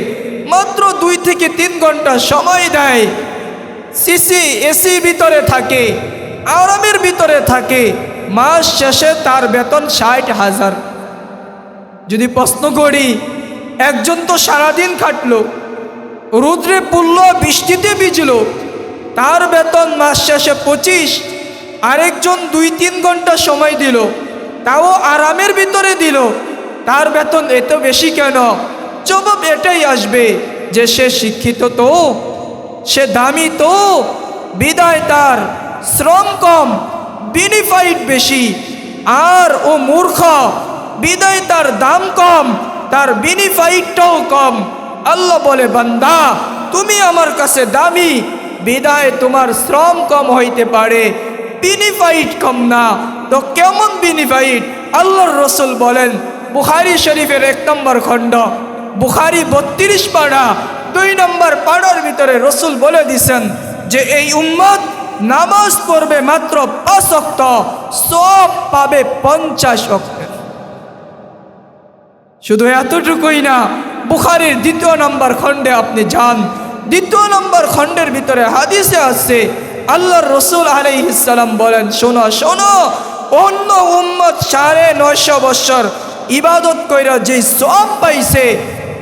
[SPEAKER 1] মাত্র 2 থেকে 3 ঘন্টা সময় দেয়, এসি ভিতরে থাকে, আরামের ভিতরে থাকে, মাস শেষে তার বেতন 60,000। যদি প্রশ্ন করি একজন তো সারাদিন খাটলো, রৌদ্রে পুড়লো, বৃষ্টিতে ভিজলো, তার বেতন মাস শেষে 25, আরেকজন 2-3 ঘন্টা সময় দিল, তাও আরামের ভিতরে দিল, তার বেতন এত বেশি কেন? জবাব এটাই আসবে যে সে শিক্ষিত তো, সে দামি তো, বিদায় তার শ্রম কম, বেনিফিট বেশি। আর ও মূর্খ, বিদায় তার দাম কম, তার বেনিফিটটাও কম। আল্লাহ বলে বান্দা তুমি আমার কাছে দামি, বিদায় তোমার শ্রম কম হইতে পারে, বেনিফিট কম না। তো কেমন বেনিফিট? আল্লাহর রসুল বলেন বুখারী শরীফের 1 নম্বর খণ্ড, বুখারী 32 পাড়া 2 নম্বর পাড়ার ভিতরে রসুল বলে দিছেন যে এই উম্মত নামাজ পড়বে মাত্র 5 ওয়াক্ত, সব পাবে 50 ওয়াক্তের। শুধু এতটুকুই না, বুখারীর 2 নম্বর খণ্ডে আপনি যান, 2 নম্বর খণ্ডের ভিতরে হাদিসে আছে আল্লাহর রসুল আলাইহিস সালাম বলেন, শোনো শোনো, অন্য উম্মত 950 বছর ইবাদত কইরা যে সওয়াব পাইছে,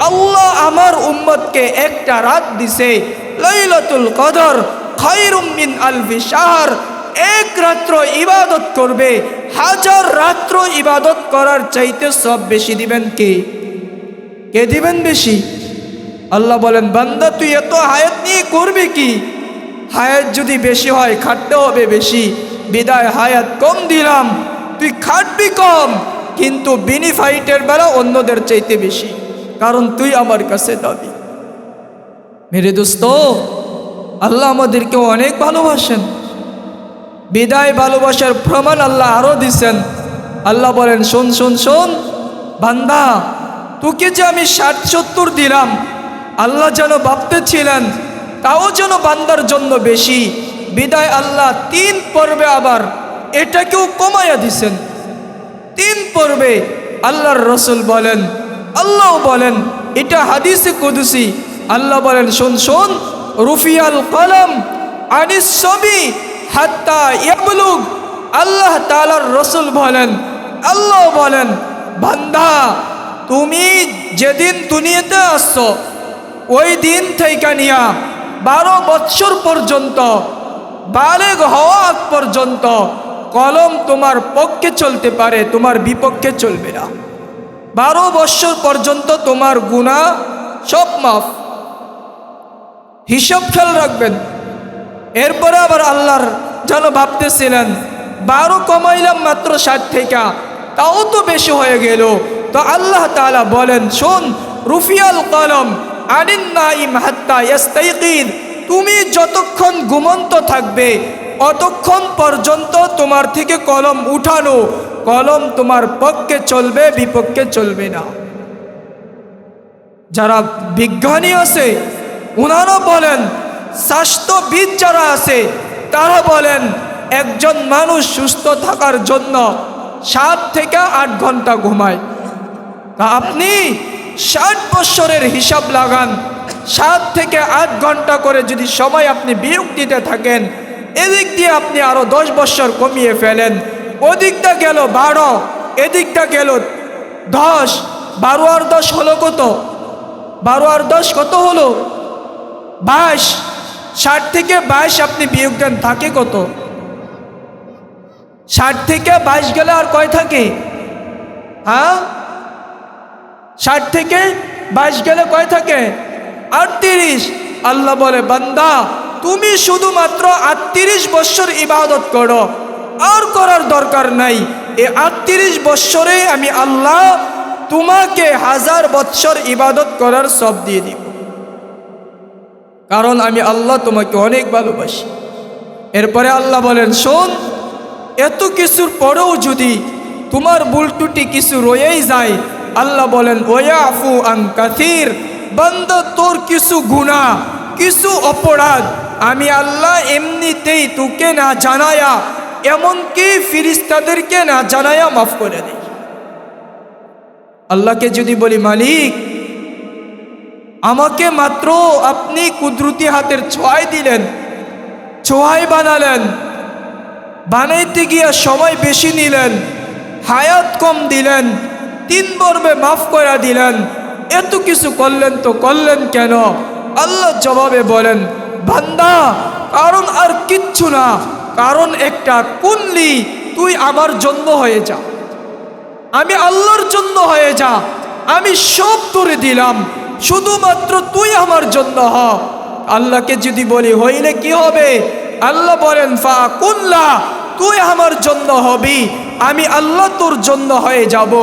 [SPEAKER 1] আল্লাহ আমার উম্মতকে একটা রাত দিছে, লাইলাতুল কদর খায়রুম মিন আলফি শাহর। এক রাত্র ইবাদত করবে 1000 রাত্র ইবাদত করার চাইতে সব বেশি দিবেন কে? কে দিবেন বেশি? আল্লাহ বলেন, বান্দা তুই এত হায়াত নিয়ে করবে কি? হায়াত যদি বেশি হয় খাটতে হবে বেশি, বিদায় হায়াত কম দিলাম, তুই খাটবি কম, কিন্তু বেনিফিটের বেলা অন্যদের চাইতে বেশি, কারণ তুই আমার কাছে দাবি। মেরে দোস্ত, আল্লাহ আমাদেরকে অনেক ভালোবাসেন, বিদায় ভালোবাসার প্রমাণ আল্লাহ আরো দিছেন। আল্লাহ বলেন, শোন শোন শোন বান্দা, তোকে যে আমি 60-70 দিলাম, আল্লাহ যেন ভাবতেছিলেন তাও যেন বান্দার জন্য বেশি, বিদায় আল্লাহ 3 পর্বে আবার এটাকেও কমাইয়া দিছেন। 3 পর্বে আল্লাহর রসুল বলেন, আল্লাহ বলেন, এটা হাদিসে কুদসি, আল্লাহ বলেন, শোন শোন, রুফিয়াল কলম আনিস সবি হাত্তা ইয়াবলুগ। আল্লাহ তাআলার রসুল বলেন, আল্লাহ বলেন, বান্দা তুমি যেদিন দুনিয়াতে আসছো ওই দিন থেকে নিয়া 12 বৎসর পর্যন্ত, বালেগ হওয়া আগ পর্যন্ত কলম তোমার পক্ষে চলতে পারে, তোমার বিপক্ষে চলবে না। 12 বৎসর পর্যন্ত তোমার গুনাহ সব মাফ, হিসাব খেয়াল রাখবেন। এরপরে আবার আল্লাহর যেন ভাবতেছিলেন 12 কমাইলাম মাত্র 60 থেকে, তাও তো বেশি হয়ে গেল। তো আল্লাহ তাআলা বলেন, শোন, রুফিয়াল কলম আনিন নাইম হাত্তা ইয়াস্তাইকিদ। তুমি যতক্ষণ ঘুমন্ত থাকবে অতক্ষণ পর্যন্ত তোমার থেকে কলম উঠানো, কলম তোমার পক্ষে চলবে, বিপক্ষে চলবে না। যারা বিজ্ঞানী আছে ওনারা বলেন, স্বাস্থ্যবিদ যারা আছে তারা বলেন, একজন মানুষ সুস্থ থাকার জন্য 7 থেকে 8 ঘন্টা ঘুমায়। তা আপনি 60 বছরের হিসাব লাগান, 7 থেকে 8 ঘন্টা করে যদি সময় আপনি বিয়োগ দিতে থাকেন, এদিক দিয়ে আপনি আরো 10 বছর কমিয়ে ফেলেন, ওদিকটা গেল 12, এদিকটা গেল 10, 12 আর 10 হলো কত? 12 আর 10 কত হলো? 22। 60 থেকে 22 আপনি বিয়োগ দেন, থাকে কত? 60 থেকে 22 গেলে আর কয় থাকে? হ্যাঁ, 60 থেকে 22 গেলে কয় থাকে? 38। আল্লাহ বলে, বান্দা তুমি শুধুমাত্র 38 বছর ইবাদত করো, আর করার দরকার নাই। এই 38 বছরে আমি আল্লাহ তোমাকে 1000 বছর ইবাদত করার সব দিয়ে দিব, কারণ আমি আল্লাহ তোমাকে অনেক ভালোবাসি। এরপরে আল্লাহ বলেন, শোন, এত কিছুর পরেও যদি তোমার ভুল ত্রুটি কিছু রয়েই যায়, আল্লাহ বলেন, ওয়াফু আন কাসীর। বান্দা তোর কিছু গুনাহ, কিছু অপরাধ আমি আল্লাহ এমনিতেই তোকে না জানায়া, এমনকি ফেরেশতাদেরকে না জানায়া মাফ করে দিই। আল্লাহকে যদি বলি, মালিক আমাকে মাত্র আপনি কুদরতি হাতের ছোঁয়াই দিলেন, ছোঁয়াই বানালেন, বানাইতে গিয়া সময় বেশি নিলেন, হায়াত কম দিলেন, 3 পর্বে মাফ করে দিলেন, এত কিছু করলেন তো করলেন কেন? আল্লাহ জবাবে বলেন, বান্দা কারণ আর কিচ্ছু না, কারণ একটা, কুনলি, তুই আমার জন্য হয়ে যা, আমি আল্লাহর জন্য হয়ে যা, আমি সব তোরে দিলাম, শুধুমাত্র তুই আমার জন্য হ। আল্লাহকে যদি বলি হইলে কি হবে? আল্লাহ বলেন, ফা কুল্লা, তুই আমার জন্য হবি, আমি আল্লাহ তোর জন্য হয়ে যাব।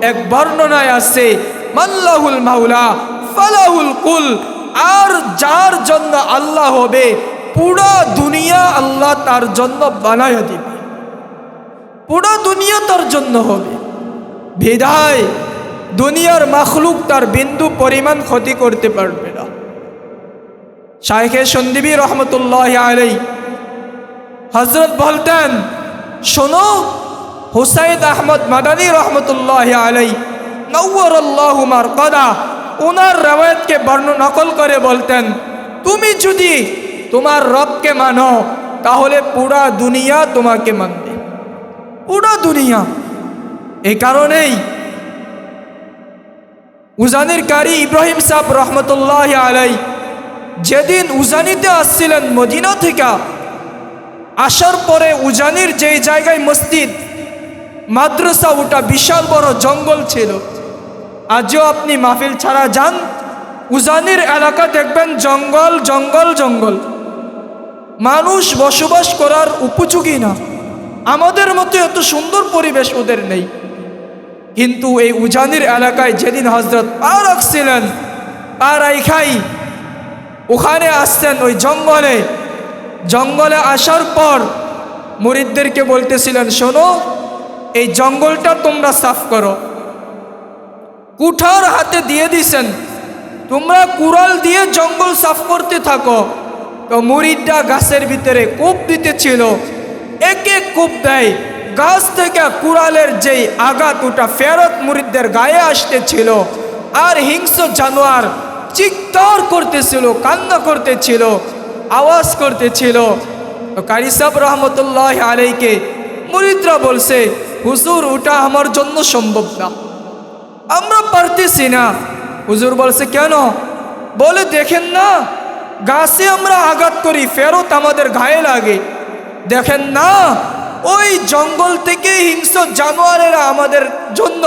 [SPEAKER 1] এক বর্ণনায় আছে, মাল্লাহুল মাওলা ফালাহুল কুল, আর যার জন্য আল্লাহ হবে পুরা দুনিয়া আল্লাহ তার জন্য বানায়া দিবে, পুরা দুনিয়া তার জন্য হবে। বিধায় দুনিয়ার মাখলুক তার বিন্দু পরিমাণ ক্ষতি করতে পারবে না। শাইখে সন্দীপী রহমতুল্লাহ আলাইহি হযরত বলতেন, শোনো, হুসাইন আহমদ মাদানী রহমতুল্লাহ আলাইহি নওয়ারাল্লাহু মারকাদা, ওনার রওয়ায়াতকে নকল করে বলতেন, তুমি যদি তোমার রবকে মানো, তাহলে পুরা দুনিয়া তোমাকে মানবে, পুরা দুনিয়া। এই কারণেই উজানির কারি ইব্রাহিম সাহেব রহমতুল্লাহ আলাই যেদিন উজানিতে আসছিলেন মদিনা থেকে, আসার পরে উজানির যেই জায়গায় মসজিদ মাদ্রাসা ওটা বিশাল বড় জঙ্গল ছিল। আজও আপনি মাহফিল ছাড়া যান, উজানির এলাকা দেখবেন জঙ্গল জঙ্গল জঙ্গল, মানুষ বসবাস করার উপযোগী না। আমাদের মতো এত সুন্দর পরিবেশ ওদের নেই। কিন্তু এই উজানির এলাকায় যেদিন হজরত পা রাখছিলেন, পা রাখাই ওখানে আসছেন ওই জঙ্গলে। জঙ্গলে আসার পর মুরিদদেরকে বলতেছিলেন, শোনো, এই জঙ্গলটা তোমরা সাফ করো। কুঠার হাতে দিয়ে দিছেন, তোমরা কুড়াল দিয়ে জঙ্গল সাফ করতে থাকো। তো মুরিদরা গাছের ভিতরে কূপ দিতেছিল, এক এক কূপ দেয়, গাছ থেকে কুড়ালের যেই আঘাত ওটা ফেরত মুরিদদের গায়ে আসতেছিল। আর হিংস্র জানোয়ার চিৎকার করতেছিল, কান্না করতেছিল, আওয়াজ করতেছিল। তো কারি সাহেব রহমতুল্লাহ আলাইকে মুরিদরা বলছে, হুজুর ওটা আমার জন্য সম্ভব না, আমরা পারতেছি না। হুজুর বলছে, কেন? বলে, দেখেন না, গাছে আমরা আঘাত করি, ফেরত আমাদের গায়ে লাগে। দেখেন না, ওই জঙ্গল থেকে হিংস্র জানোয়ারেরা আমাদের জন্য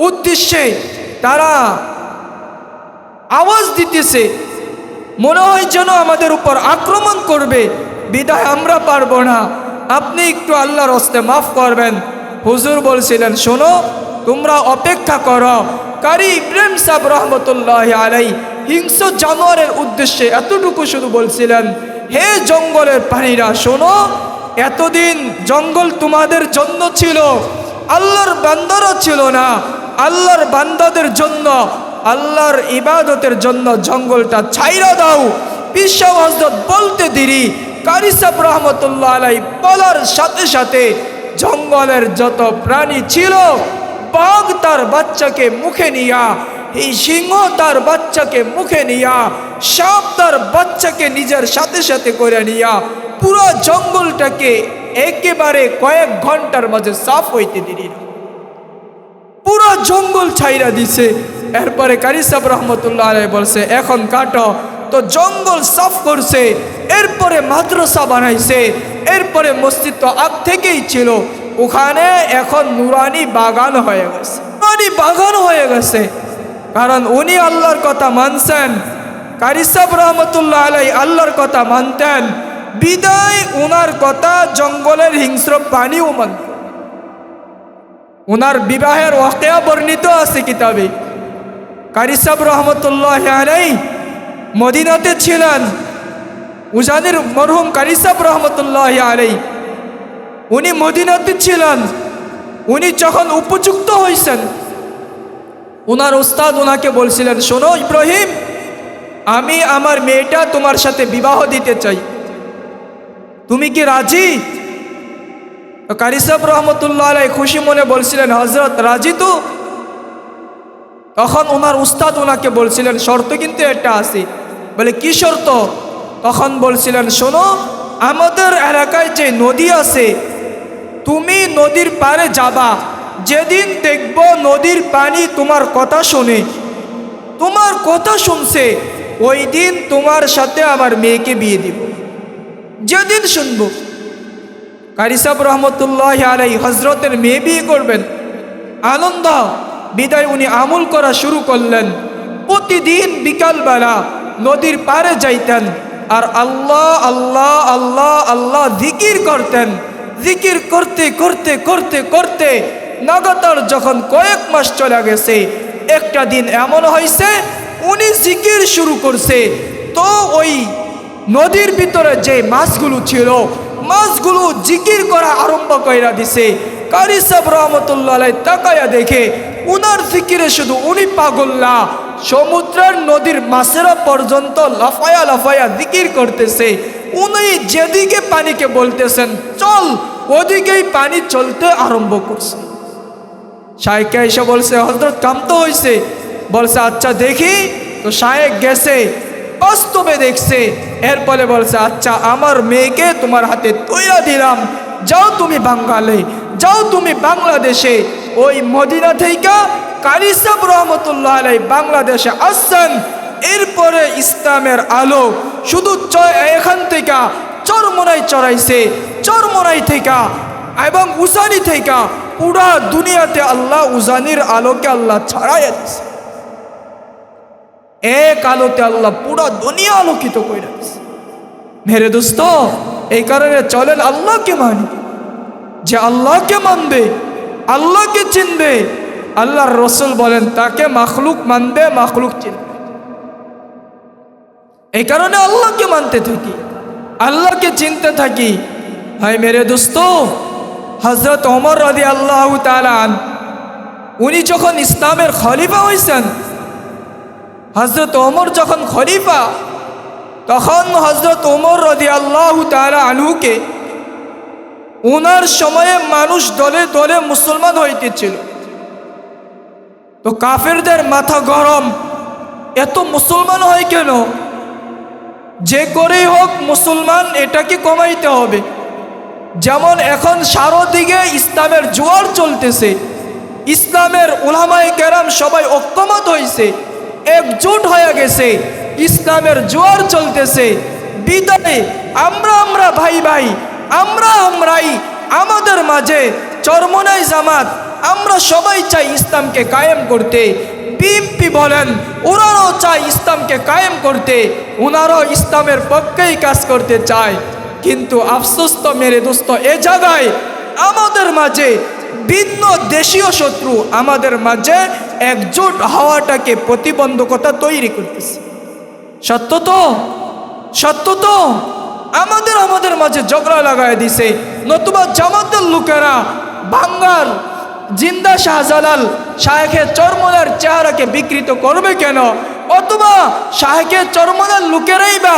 [SPEAKER 1] উদ্দেশ্যে তারা আওয়াজ দিতেছে, মনে হয় যেন আমাদের উপর আক্রমণ করবে, বিদায় আমরা পারবো না, আপনি একটু আল্লাহর হস্তে মাফ করবেন। হুজুর বলছিলেন, শোনো, তোমরা অপেক্ষা করো। কারি ইব্রাহিম সাহেব রহমতুল্লাহ আলাই হিংস্র জানোয়ারের উদ্দেশ্যে এতটুকু শুধু বলছিলেন, হে জঙ্গলের প্রাণীরা, শোনো, এতদিন জঙ্গল তোমাদের জন্য ছিল, আল্লাহর বান্দারা ছিল না। আল্লাহর বান্দাদের জন্য, আল্লাহর ইবাদতের জন্য জঙ্গলটা ছাইরা দাও। পীর সাহেব হযরত বলতে দেরি, কারি সাহেব রহমতুল্লাহ আলাই বলার সাথে সাথে জঙ্গলের যত প্রাণী ছিল, বাঘ তার বাচ্চাকে মুখে নিয়া, এই সিংহ তার বাচ্চাকে মুখে নিয়া, সাপ তার বাচ্চাকে নিজের সাথে সাথে করে নিয়া পুরো জঙ্গলটাকে একেবারে কয়েক ঘন্টার মাঝে সাফ হইতে দিলেন। পুরো জঙ্গল ছাইরা দিছে। এরপরে কারি সাহেব রহমতুল্লাহ আলাইহি বলছে, এখন কাটো। তো জঙ্গল সাফ করছে, এরপরে মাদ্রাসা বানাইছে, এরপরে মসজিদ তো আগ থেকেই ছিল, ওখানে এখন নুরানি বাগান হয়ে গেছে, নুরানি বাগান হয়ে গেছে। কারণ উনি আল্লাহর কথা মানছেন, কারি সাহেব রহমতুল্লাহ আলাইহি আল্লাহর কথা মানতেন, বিদায় উনার কথা জঙ্গলের হিংস্র প্রাণীও মানত। উনার বিবাহের ওয়াকিয়া বর্ণিত আছে কিতাবে। কারি সাহেব রহমতুল্লাহ আলাইহি মদিনাতে ছিলেন। উজানির মরহুম কারি সাহেব রহমতুল্লাহ আলাইহি উনি মদিনাতে ছিলেন। উনি যখন উপযুক্ত হয়েছেন, উনার উস্তাদ উনাকে বলছিলেন, শোনো ইব্রাহিম, আমি আমার মেয়েটা তোমার সাথে বিবাহ দিতে চাই, তুমি কি রাজি? কারি সাহেব রহমতুল্লাহ আলাইহি খুশি মনে বলছিলেন, হযরত রাজি তো। তখন ওনার উস্তাদ ওনাকে বলছিলেন, শর্ত কিন্তু একটা আছে। বলে, কি শর্ত? তখন বলছিলেন, শোনো, আমাদের এলাকায় যে নদী আছে, তুমি নদীর পাড়ে যাবা, যেদিন দেখব নদীর পানি তোমার কথা শোনে, তোমার কথা শুনছে, ওই দিন তোমার সাথে আমার মেয়েকে বিয়ে দিব, যেদিন শুনবো। কারি সাহেব রহমতুল্লাহ আলাইহি হজরতের মেয়ে বিয়ে করবেন, আনন্দ। বিদায় উনি আমল করা শুরু করলেন। প্রতিদিন বিকালবেলা নদীর পাড়ে যাইতেন আর আল্লাহ আল্লাহ আল্লাহ আল্লাহ জিকির করতেন। জিকির করতে করতে করতে করতে লাগাতার যখন কয়েক মাস চলে গেছে, একটা দিন এমন হয়েছে উনি জিকির শুরু করছে, তো ওই নদীর ভিতরে যে মাছগুলো ছিল, মাছগুলো জিকির করা আরম্ভ কইরা দিছে। কারি সাহেব রহমতুল্লাহ আলাইহি তাকায়া দেখে উনার জিকিরে শুধু উনি পাগল না, সমুদ্রের নদীর মাছেরা পর্যন্ত লাফায়া লাফায়া জিকির করতেছে। উনি যেদিকে পানিকে বলতেছেন চল, ওদিকেই পানি চলতে আরম্ভ করছে। শায়েখকে এসে বলছে, হযরত কাম তো হয়েছে। বলছে, আচ্ছা দেখি। তো শায়েখ গেছে, বাস্তবে দেখছে এরপরে বলছে আচ্ছা আমার মেয়েকে তোমার হাতে তৈরা দিলাম, যাও তুমি বাঙ্গালে, যাও তুমি বাংলাদেশে। ওই মদিনা থেকে কারি সাহেব রহমতুল্লাহ আলাই বাংলাদেশে আসছেন। এরপরে ইসলামের আলো শুধু এখান থেকে চরমোনাই চড়াইছে, চরমোনাই থেকে এবং উজানি থেকে পুরা দুনিয়াতে আল্লাহ উজানির আলোকে আল্লাহ ছড়াইয়া দিছে। এক আলোতে আল্লাহ পুরা দুনিয়া আলোকিত করে দিছে। মেরে দোস্ত, এই কারণে চলেন আল্লাহকে মানি। যে আল্লাহকে মানবে, আল্লাহকে চিনবে, আল্লাহর রসুল বলেন তাকে মাখলুক মানবে, মাখলুক চিনবে। এই কারণে আল্লাহকে মানতে থাকি, আল্লাহকে চিনতে থাকি। হায় মেরে দোস্ত, হযরত ওমর রাদিয়াল্লাহু তাআলা আনহু উনি যখন ইসলামের খলিফা হয়েছেন, হযরত ওমর যখন খলিফা, তখন হযরত ওমর রাদিয়াল্লাহু তাআলা আনহুকে ওনার সময়ে মানুষ দলে দলে মুসলমান হইতেছিল। তো কাফেরদের মাথা গরম, এত মুসলমান হয় কেন? যে করেই হোক মুসলমান এটাকে কমাইতে হবে। যেমন এখন সারাদিকে ইসলামের জোয়ার চলতেছে, ইসলামের উলামায়ে কেরাম সবাই ঐক্যমত হয়েছে, একজোট হয়ে গেছে, ইসলামের জোয়ার চলতেছে। বিদায় আমরা ভাই ভাই, আমরাই আমাদের মাঝে চরমোনাই জামাত, আমরা সবাই চাই ইসলামকে কায়েম করতে। বিএনপি বলেন ওনারাও চায় ইসলামকে কায়েম করতে, ওনারাও ইসলামের পক্ষেই কাজ করতে চায়। কিন্তু আফসোস তো মেরে দোস্ত, এ জায়গায় আমাদের মাঝে ভিন্ন দেশীয় শত্রু আমাদের মাঝে একজোট হওয়াটাকে প্রতিবন্ধকতা তৈরি করতেছে। সত্য তো, সত্য তো। আমাদের মাঝে ঝগড়া লাগায় দিছে। নতুবা জামাতের লোকেরা বাঙ্গাল জিন্দা শাহজালাল শাহেখে চরমোনার চেহারাকে বিকৃত করবে কেন? অথবা শাহেখে চরমোনার লোকেরাই বা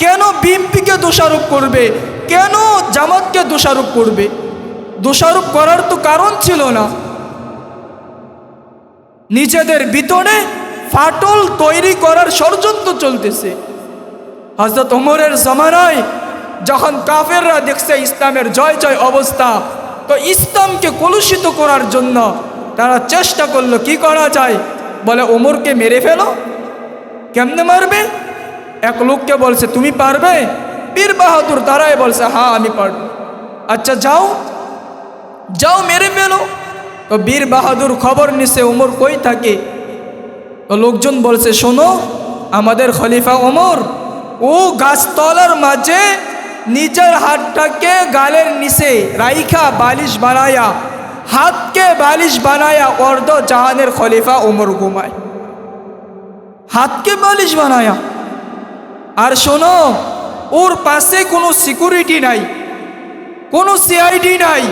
[SPEAKER 1] কেন বিএনপিকে দোষারোপ করবে, কেন জামাতকে দোষারোপ করবে? দোষারোপ করার তো কারণ ছিল না। নিজেদের ভিতরে ফাটল তৈরি করার ষড়যন্ত্র চলতেছে। হযরত ওমরের জামানায় যখন কাফেররা দেখছে ইসলামের জয় জয় অবস্থা, তো ইসলামকে কলুষিত করার জন্য তারা চেষ্টা করলো কি করা যায়। বলে ওমরকে মেরে ফেলো। কেমনে মারবে? এক লোককে বলছে তুমি পারবে? বীর বাহাদুর দাঁড়ায় বলছে হ্যাঁ আমি পারব। আচ্ছা যাও, যাও মেরে ফেলো। তো বীর বাহাদুর খবর নিছে ওমর কই থাকে। তো লোকজন বলছে শোনো, আমাদের খলিফা ওমর ও গাছতলার মাঝে নিজের হাতটাকে গালের নিচে রাইখা বালিশ বানায়া, হাতকে বালিশ বানায়া অর্ধ জাহানের খলিফা ওমর ঘুমায়, হাতকে বালিশ বানায়া। আর শোনো, ওর পাশে কোনো সিকিউরিটি নাই, কোনো সিআইডি নাই,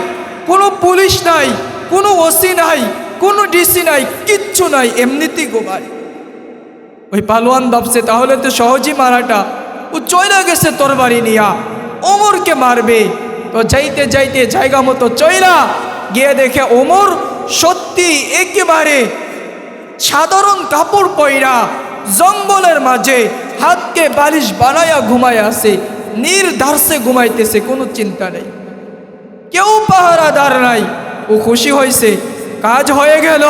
[SPEAKER 1] কোনো পুলিশ নাই, কোনো ওসি নাই, কোনো ডিসি নাই, কিচ্ছু নাই, এমনিতেই ঘুমায়। ওই পালোয়ান ভাবছে তাহলে তো সহজেই মারাটা, ও চলে গেছে তরবারি নিয়া ওমরকে মারবে। তো যাইতে যাইতে জায়গা মতো চইলা গিয়ে দেখে ওমর সত্যি একেবারে সাধারণ কাপড় পয়রা জঙ্গলের মাঝে হাতকে বালিশ বানায়া ঘুমায় আছে, নির্ধারসে ঘুমাইতেছে, কোনো চিন্তা নেই, কেউ পাহারাদার নাই। ও খুশি হয়েছে, কাজ হয়ে গেল।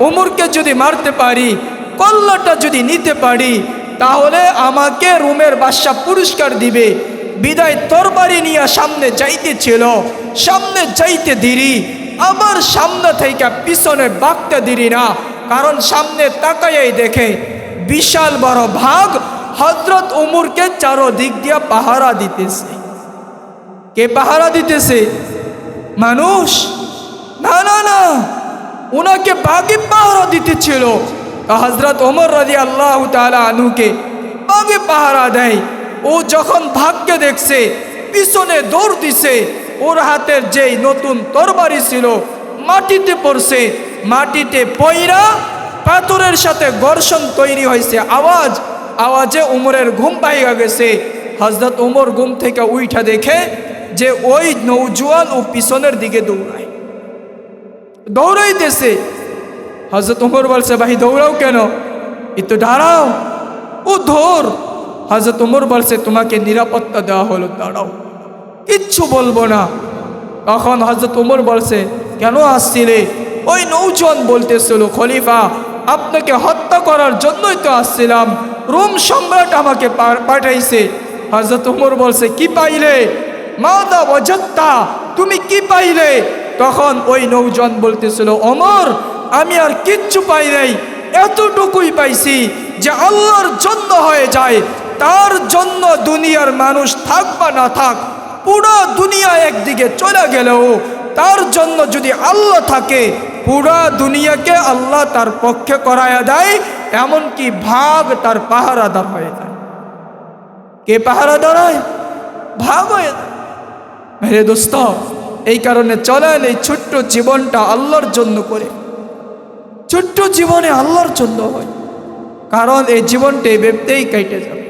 [SPEAKER 1] ওমরকে যদি মারতে পারি, কল্লাটা যদি নিতে পারি, তাহলে আমাকে রুমের বাদশা পুরস্কার দিবে। বিদায় তরবারি নিয়ে সামনে যাইতেছিল, সামনে যাইতে দেরি, আবার সামনে থেকে পিছনে বাঁকতে দেরি না, কারণ সামনে তাকাইয়াই দেখে বিশাল বড় ভাগ হযরত ওমরকে চারদিক দিয়া পাহারা দিতেছে। কে পাহারা দিতেছে? মানুষ না, না না, ওনাকে বাঘে পাহারা দিতেছিল। হযরত ওমর রাদিয়াল্লাহু তাআলা আনহুকে বাঘে পাহারা দেয়। ও যখন ভাগকে দেখছে, পিছনে দৌড় দিছে, ওর হাতের যেই নতুন তরবারি ছিল মাটিতে পড়ছে, মাটিতে পইরা পাথরের সাথে ঘর্ষণ তৈরি হয়েছে, আওয়াজে ওমরের ঘুম ভাইগা গেছে। হযরত ওমর ঘুম থেকে উইঠা দেখে যে ওই নৌজওয়ান ও পিছনের দিকে দৌড়াইতেছে। হযরত ওমর বলছে ভাই দৌড়াও কেন? একটু দাঁড়াও, ও ধর। হযরত ওমর বলছে তোমাকে নিরাপত্তা দেওয়া হলো, দাঁড়াও, কিচ্ছু বলবো না। তখন হযরত ওমর বলছে কেন আসছিলে? ওই নৌজওয়ান বলতেছিল খলিফা আপনাকে হত্যা করার জন্যই তো আসছিলাম, রোম সম্রাট আমাকে পাঠাইছে। হযরত ওমর বলছে কি পাইলে? মাদা ওয়াজাত্তা, তুমি কি পাইলে? তখন ওই নৌজওয়ান বলতেছিল ওমর আমি আর কিচ্ছু পাই নাই, এতটুকুই পাইছি যে আল্লাহর জন্য হয়ে যায়, তার জন্য দুনিয়ার মানুষ থাক বা না থাক, পুরো দুনিয়া একদিকে চলে গেলেও তার জন্য যদি আল্লাহ থাকে পুরা দুনিয়াকে আল্লাহ তার পক্ষে করায়া দেয়, এমনকি ভাগ তার পাহারাদার হয়ে যায়। কে পাহারাদার হয়? ভাগ হয়ে যায়। মেরে দোস্ত, এই কারণে চলেন এই ছোট্ট জীবনটা আল্লাহর জন্য করে, ছোট্ট জীবনে আল্লাহর জন্য হয়, কারণ এই জীবনটা এভাবেই কাটে যাবে,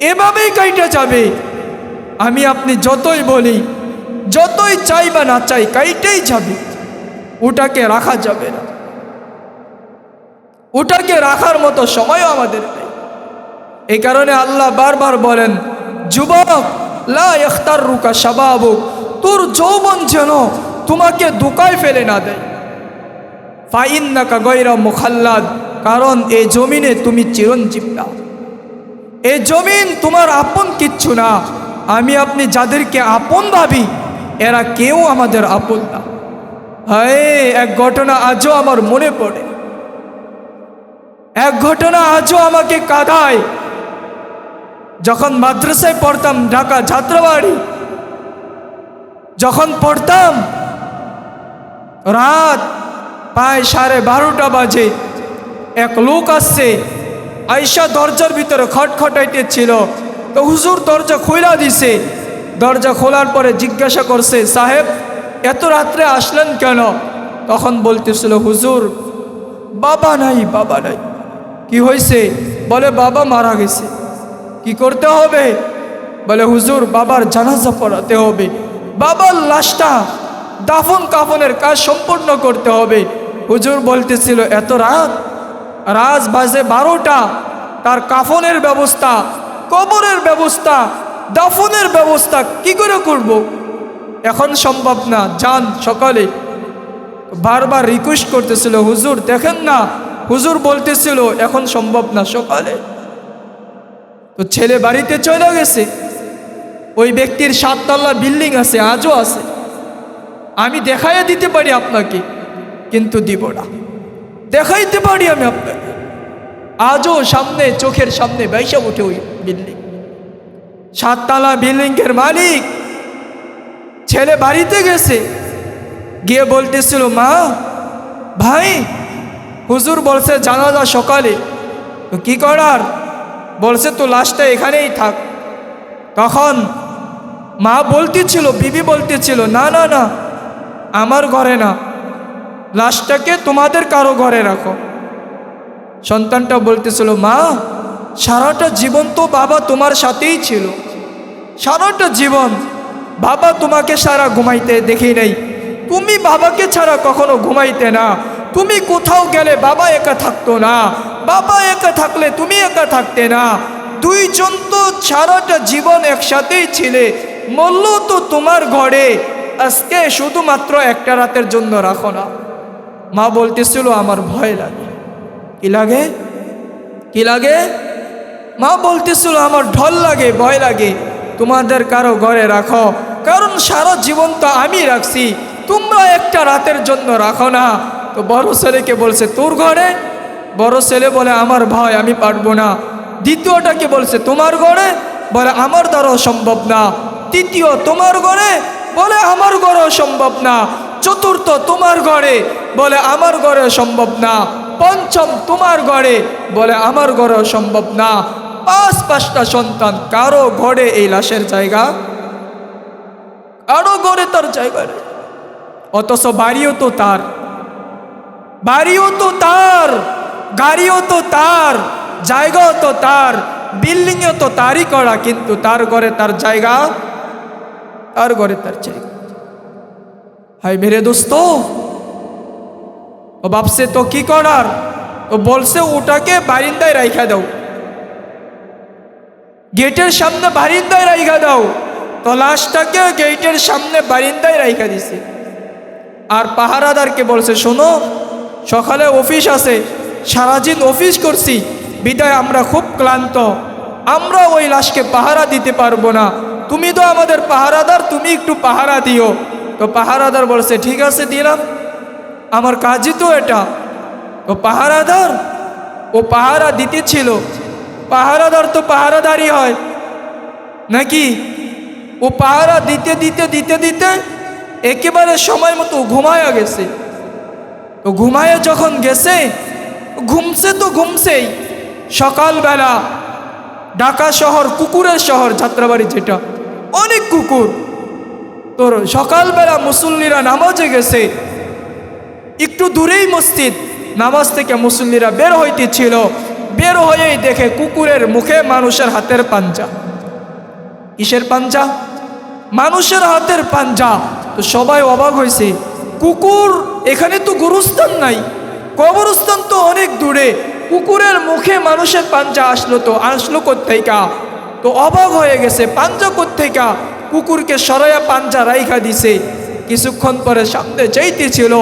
[SPEAKER 1] এভাবেই কাটে যাবে। আমি আপনি যতই বলি, যতই চাই বা না চাই, কাইটেই যাবে, ওটাকে রাখা যাবে না, ওটাকে রাখার মতো সময়ও আমাদের নেই। এই কারণে আল্লাহ বারবার বলেন যুবক লা ইখতাররুকা শাবাবুক, তোর যৌবন যেন তোমাকে ধোঁকায় ফেলে না দেয়। ফাইন্নাকা গায়রা মুখাল্লাদ, কারণ এই জমিনে তুমি চিরঞ্জীব না, এই জমিন তোমার আপন কিচ্ছু না। আমি আপনি যাদেরকে আপন ভাবি এরা কেউ আমাদের আপন না। হায়, এক ঘটনা আজও আমার মনে পড়ে, এক ঘটনা আজও আমাকে কাঁদায়। যখন মাদ্রাসায় পড়তাম, ঢাকা যাত্রাবাড়ি যখন পড়তাম, রাত প্রায় 12:30 বাজে এক লোক আসছে, আয়সা দরজার ভিতরে খটখটাইতেছিল। তো হুজুর দরজা খোলা দিছে। দরজা খোলার পরে জিজ্ঞাসা করছে সাহেব এত রাত্রে আসলেন কেন? তখন বলতেছিল হুজুর বাবা নাই, বাবা নাই। কি হয়েছে? বলে বাবা মারা গেছে। কি করতে হবে? বলে হুজুর বাবার জানাজা পড়াতে হবে, বাবার লাশটা দাফন কাফনের কাজ সম্পূর্ণ করতে হবে। হুজুর বলতেছিল এত রাত, রাত বাজে 12টা, তার কাফনের ব্যবস্থা, কবরের ব্যবস্থা, দাফনের ব্যবস্থা কি করে করব? এখন সম্ভব না, যান সকালে। বারবার রিকোয়েস্ট করতেছিল হুজুর দেখেন না, হুজুর বলতেছিল এখন সম্ভব না, সকালে। তো ছেলে বাড়িতে চলে গেছে। ওই ব্যক্তির 7 তলা বিল্ডিং আছে, আজও আছে। আমি দেখাইয়া দিতে পারি আপনাকে, কিন্তু দিব না। দেখাইতে পারি আমি আপনাকে, আজও সামনে চোখের সামনে বাইসা উঠে ওই বিল্ডিং। 7 তলা বিল্ডিং এর মালিক। ছেলে বাড়িতে গেছে, গিয়ে বলতেছিল মা ভাই হুজুর বলছে জানাজা সকালে, তো কি করার? বলছে তো লাশটা এখানেই থাক। তখন মা বলতেছিল, বিবি বলতেছিল না না না, আমার ঘরে না, লাশটাকে তোমাদের কারো ঘরে রাখো। সন্তানটা বলতেছিল মা সারাটা জীবন তো বাবা তোমার সাথেই ছিল, সারাটা জীবন বাবা তোমাকে সারা ঘুমাইতে দেখি নাই, তুমি বাবাকে ছাড়া কখনো ঘুমাইতে না, তুমি কোথাও গেলে বাবা একা থাকতো না, বাবা একা থাকলে তুমি একা থাকতে না, দুইজন তো সারাটা জীবন একসাথেই ছিলে, মল্ল তো তোমার ঘরে, আজকে শুধুমাত্র একটা রাতের জন্য রাখো না। মা বলতেছিল আমার ভয় লাগে। কি লাগে? কি লাগে? মা বলতেছিল আমার ঢল লাগে, ভয় লাগে, তোমাদের কারো ঘরে রাখো, কারণ সারা জীবন তো আমি রাখছি, তোমরা একটা রাতের জন্য রাখো না। তো বড় ছেলেকে বলছে তোর ঘরে? বড় ছেলে বলে আমার ভয়, আমি পারবো না। দ্বিতীয়টাকে বলছে তোমার ঘরে? বলে আমার দ্বারাও সম্ভব না। তৃতীয় তোমার ঘরে? বলে আমার ঘরেও সম্ভব না। চতুর্থ তোমার ঘরে? বলে আমার ঘরেও সম্ভব না। পঞ্চম তোমার ঘরে? বলে আমার ঘরেও সম্ভব না। 5টা সন্তান, কারো ঘরে এই লাশের জায়গা, কারো ঘরে তার জায়গা নেই। অথচ বাড়িও তো তার, বাড়িও তো তার, গাড়িও তো তার, জায়গাও তো তার, বিল্ডিংও তো তারই করা, কিন্তু তার ঘরে তার জায়গা, তার ঘরে তার জায়গা। হাই মেরে দোস্ত, ও ভাবছে তো কি করার, তো বলছে ওটাকে বারিন্দায় রাইখা দাও। গেটের সামনে বারিন্দায় রাইখা দাও। তো লাশটাকে গেটের সামনে বারিন্দায় রাইখা দিছে। আর পাহারাদারকে বলছে, শোনো, সকালে অফিস আছে, সারাদিন অফিস করছি, বিদায় আমরা খুব ক্লান্ত, আমরা ওই লাশকে পাহারা দিতে পারবো না, তুমি তো আমাদের পাহারাদার, তুমি একটু পাহারা দিও। তো পাহারাদার বলছে, ঠিক আছে দিলাম, আমার কাজই তো এটা। তো পাহারাদার ও পাহারা দিতেছিল, পাহারাদার তো পাহারাদারই হয় নাকি? ও পাহারা দিতে দিতে দিতে দিতে একেবারে সময় মতো ঘুমায়া গেছে। তো ঘুমায় যখন গেছে, ঘুমছে তো ঘুমছেই, সকালবেলা ঢাকা শহর কুকুরের শহর, যাত্রাবাড়ি যেটা, অনেক কুকুর। তোর সকালবেলা মুসল্লিরা নামাজে গেছে, একটু দূরেই মসজিদ, নামাজ থেকে মুসল্লিরা বের হইতেছিল, বের হয়েই দেখে কুকুরের মুখে মানুষের হাতের পাঞ্জা। কিসের পাঞ্জা? মানুষের হাতের পাঞ্জা। তো সবাই অবাক হয়েছে, কুকুর, এখানে তো গুরুস্থান নাই, কবরস্থান তো অনেক দূরে, কুকুরের মুখে মানুষের পাঞ্জা আসলো কোত্থেকা? তো অবাক হয়ে গেছে, পাঞ্জা কোত্থেকা? কুকুরকে সরাইয়া পাঞ্জা রাইখা দিছে। কিছুক্ষণ পরে সামনে যাইতেছিল,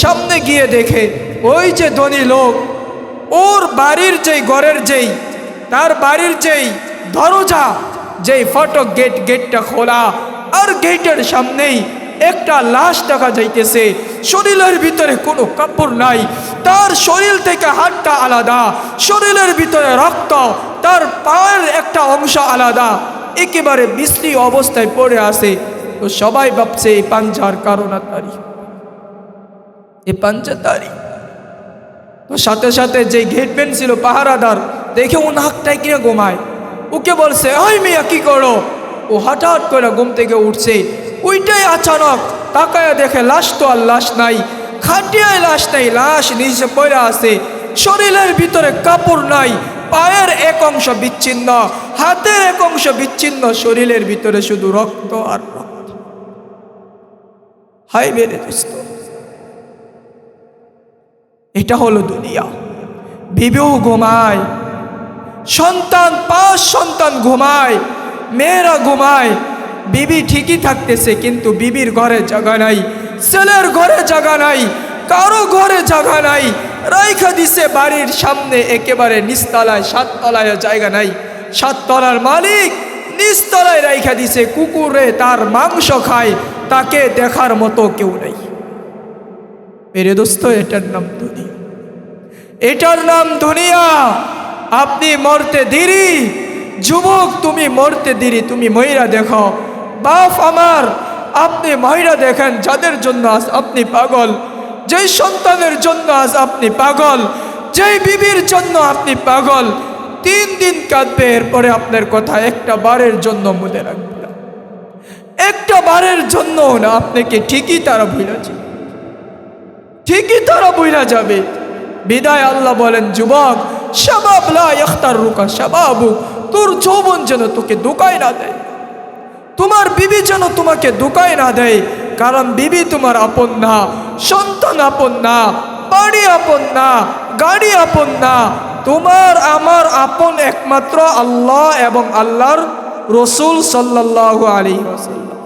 [SPEAKER 1] সামনে গিয়ে দেখে ওই যে ধনী লোক, ওর বাড়ির ঘরের তার বাড়ির দরজা, ফটক গেটটা খোলা, আর গেটের সামনেই একটা লাশ দেখা যাইতেছে। শরীরের ভিতরে কোনো কাপড় নাই, তার শরীর থেকে হাতটা আলাদা, শরীরের ভিতরে রক্ত, তার পায়ের একটা অংশ আলাদা, একেবারে বিশ্রী অবস্থায় পড়ে আছে। তো সবাই ভাবছে এই পাঞ্জার কারণাতারি, এই পাঞ্জাতারি। তো সাথে সাথে যে গেটম্যান ছিল পাহারাদার, দেখে ও নাকটাই কিনে ঘুমায়, ওকে বলছে, ওই মিয়া কি করো? ও হঠাৎ করে ঘুম থেকে উঠছে, ওইটাই আচানক তাকায় দেখে লাশ তো আর লাশ নাই, খাটিয়ায় লাশ নাই, লাশ নিচে পড়ে আছে, শরীরের ভিতরে কাপড় নাই, পায়ের এক অংশ বিচ্ছিন্ন, হাতের এক অংশ বিচ্ছিন্ন, শরীরের ভিতরে শুধু রক্ত আর রক্ত। হাই বেড়ে দোস্ত, এটা হলো দুনিয়া। বিবিও ঘুমায়, সন্তান, 5 সন্তান ঘুমায়, মেয়েরা ঘুমায়, বিবি ঠিকই থাকতেছে, কিন্তু বিবির ঘরে জায়গা নাই, ছেলের ঘরে জায়গা নাই, কারো ঘরে জায়গা নাই, রাইখা দিছে বাড়ির সামনে একেবারে নিচতলায়, 7 তলায় জায়গা নাই, 7 তলার মালিক নিচতলায় রাইখা দিছে, কুকুরে তার মাংস খায়, তাকে দেখার মতো কেউ নেই। মেরে দোস্ত, এটার নাম দুনিয়া, এটার নাম দুনিয়া। আপনি মরতে দেরি, যুবক তুমি মরতে দেরি, তুমি মহিলা দেখো। বাপ আমার, আপনি মহিলা দেখেন, যাদের জন্য আজ আপনি পাগল, যেই সন্তানের জন্য আজ আপনি পাগল, যেই বিবির জন্য আপনি পাগল, 3 দিন কাঁদবে, এরপরে আপনার কথা একটা বারের জন্য মনে রাখবে না, একটা বারের জন্য না, আপনাকে ঠিকই তারা ভুলে যাবে, ঠিকই তারা ভুলে যাবে। বিদায় আল্লাহ বলেন, যুবক, শাবাব লা ইয়াখতারুকা শাবাবু, তোর যৌবন যেন তোকে ধোঁকায় না দেয়, তোমার বিবি যেন তোমাকে ধোঁকায় না দেয়, কারণ বিবি তোমার আপন না, সন্তান আপন না, বাড়ি আপন না, গাড়ি আপন না, তোমার আমার আপন একমাত্র আল্লাহ এবং আল্লাহর রসুল সাল্লাল্লাহু আলাইহি ওয়াসাল্লাম,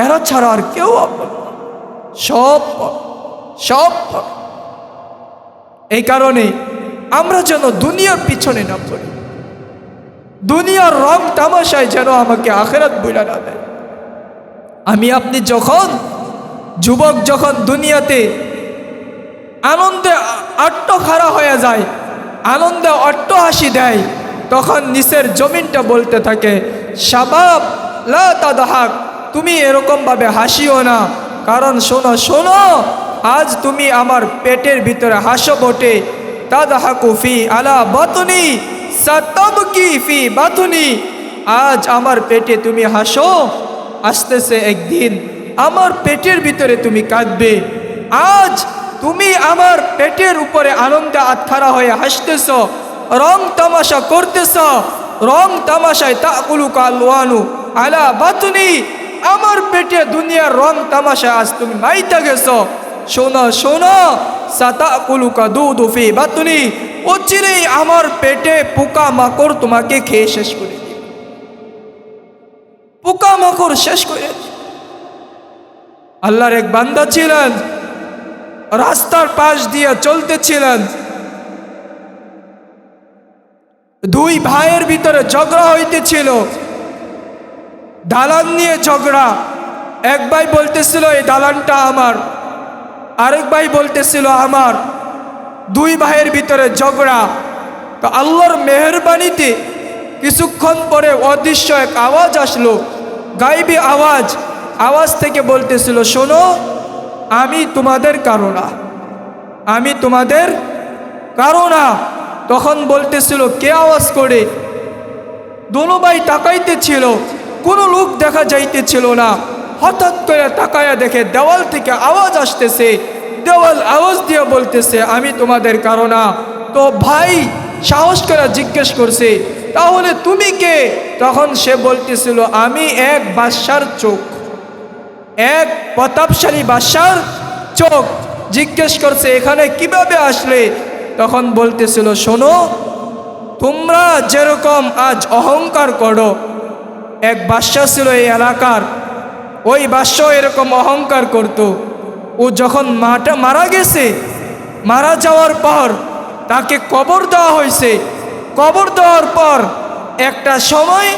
[SPEAKER 1] এরা ছাড়া আর কেউ আপন না, সব সব। এই কারণে আমরা যেন দুনিয়ার পিছনে না পড়ি, দুনিয়ার রং তামাশায় যেন আমাকে আখিরাত ভুলে না দেয়। আমি আপনি যখন যুবক, যখন দুনিয়াতে আনন্দে আট্টখারা হয়ে যায়, আনন্দে অট্টহাসি দেয়, তখন নিচের জমিনটা বলতে থাকে, শাবাব লা তাদহাক, তুমি এরকমভাবে হাসিও না, কারণ শোনো শোনো, আজ তুমি আমার পেটের ভিতরে হাসো বটে, তাদহাকু ফি আলা বাতনি সাতাবকি ফি বাতনি, আজ আমার পেটে তুমি হাসো, আসতেছে একদিন আমার পেটের ভিতরে তুমি কাঁদবে। আজ তুমি আমার পেটের উপরে আনন্দে আত্মারা হয়ে হাসতেছ, রং তামাশা করতেছ, রং তামাশায় তাকুলুকা আলওয়ানু আলা বাতনি, আমার পেটে দুনিয়ার রং তামাশা আজ তুমি মাইতা গেছ। শোনো শোনো, সাতাকুলুকা দুদু ফি বাতনি, অচিরেই আমার পেটে পোকা মাকড় তোমাকে খেয়ে শেষ করে দিবে। পোকামাকড় শেষ করে। আল্লাহর এক বান্দা ছিলেন, রাস্তার পাশ দিয়ে চলতেছিলেন, দুই ভাইয়ের ভিতরে ঝগড়া হইতেছিল, দালান নিয়ে ঝগড়া। এক ভাই বলতেছিল এই দালানটা আমার, আরেক ভাই বলতেছিল আমার। দুই ভাইয়ের ভিতরে ঝগড়া। তো আল্লাহর মেহেরবানিতে কিছুক্ষণ পরে অদৃশ্য এক আওয়াজ আসলো, গায়েবী আওয়াজ। আওয়াজ থেকে বলতেছিল, শোনো, আমি তোমাদের কারো না, আমি তোমাদের কারো না। তখন বলতেছিল, কে আওয়াজ করে? দোনো ভাই তাকাইতেছিল, কোনো লোক দেখা যাইতেছিল না। হঠাৎ করে তাকায়া দেখে দেওয়াল থেকে আওয়াজ আসতেছে। দেওয়াল আওয়াজ দিয়ে বলতেছে, আমি তোমাদের কারো না। তো ভাই সাহস করে জিজ্ঞেস করছে, তাহলে তুমি কে? তখন সে বলতেছিল, আমি এক বাদশার চোখ, এক প্রতাপশালী বাদশার চোখ। জিজ্ঞেস করছে, এখানে কিভাবে আসলে? তখন বলতেছিল, শোনো, তোমরা যেরকম আজ অহংকার করো, এক বাদশা ছিল এই এলাকার, ওই বাদশা এরকম অহংকার করত। ও যখন মারা গেছে, মারা যাওয়ার পর তাকে কবর দেওয়া হয়েছে। কবর দেওয়ার পর একটা সময়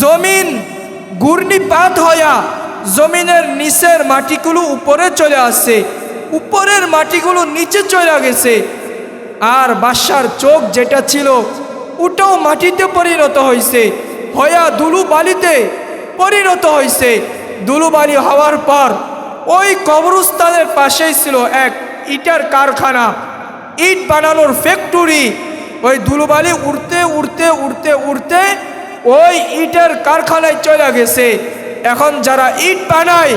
[SPEAKER 1] জমিন ঘূর্ণিপাত হইয়া জমিনের নিচের মাটিগুলো উপরে চলে আসছে, উপরের মাটিগুলো নিচে চলে গেছে। আর বাদশার চোখ যেটা ছিল ওটাও মাটিতে পরিণত হয়েছে, হইয়া ধুলোবালিতে পরিণত হয়েছে। ধুলোবালি হওয়ার পর ওই কবরস্থানের পাশেই ছিল এক ইটার কারখানা, ইট বানানোর ফ্যাক্টরি। ওই ধুলোবালি উড়তে উড়তে উড়তে উড়তে ওই ইটের কারখানায় চলে গেছে। এখন যারা ইট বানায়,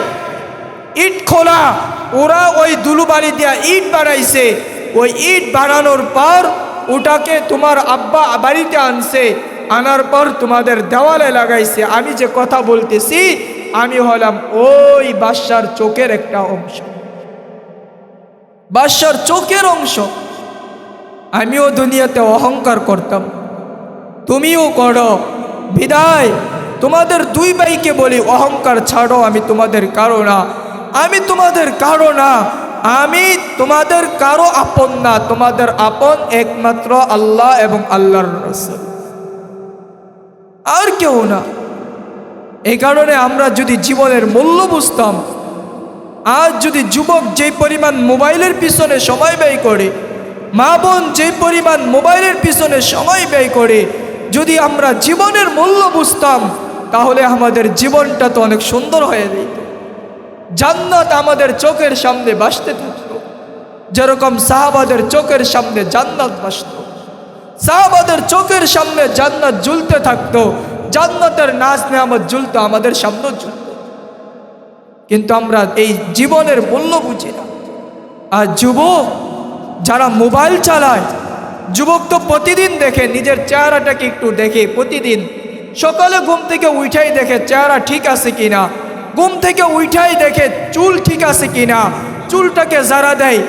[SPEAKER 1] ইট খোলা, ওরা ওই ধুলোবালি দিয়া ইট বানাইছে। ওই ইট বানানোর পর ওটাকে তোমার আব্বা বাড়িতে আনছে, আনার পর তোমাদের দেওয়ালে লাগাইছে। আমি যে কথা বলতেছি, আমি হলাম ওই বাদশার চোখের একটা অংশ, বাদশার চোখের অংশ। আমিও দুনিয়াতে অহংকার করতাম, তুমিও করো। বিদায় তোমাদের দুই ভাইকে বলি, অহংকার ছাড়ো। আমি তোমাদের কারো না, আমি তোমাদের কারো না, আমি তোমাদের কারো আপন না। তোমাদের আপন একমাত্র আল্লাহ এবং আল্লাহর রাসূল, আর কেউ না। এই কারণে আমরা যদি জীবনের মূল্য বুঝতাম, আজ যদি যুবক যে পরিমাণ মোবাইলের পিছনে সময় ব্যয় করে, মা বোন যে পরিমাণ মোবাইলের পিছনে সময় ব্যয় করে, যদি আমরা জীবনের মূল্য বুঝতাম, তাহলে আমাদের জীবনটা তো অনেক সুন্দর হয়ে যেত। জান্নাত আমাদের চোখের সামনে ভাসতে থাকতো, যেরকম সাহাবাদের চোখের সামনে জান্নাত ভাসত। সাহাবাদের চোখের সামনে জান্নাত ঝুলতে থাকতো, জান্নাতের নাজ নেয়ামত ঝুলতো, আমাদের সামনেও ঝুলতো। কিন্তু আমরা এই জীবনের মূল্য বুঝি না। আর যুবক যারা মোবাইল চালায়, যুবক তো প্রতিদিন দেখে, নিজের চেহারাটাকে একটু দেখে প্রতিদিন। সকালে ঘুম থেকে উঠাই দেখে চেহারা ঠিক আছে কিনা, ঘুম থেকে উঠাই দেখে চুল ঠিক আছে কিনা, চুলটাকে যারা দেয়,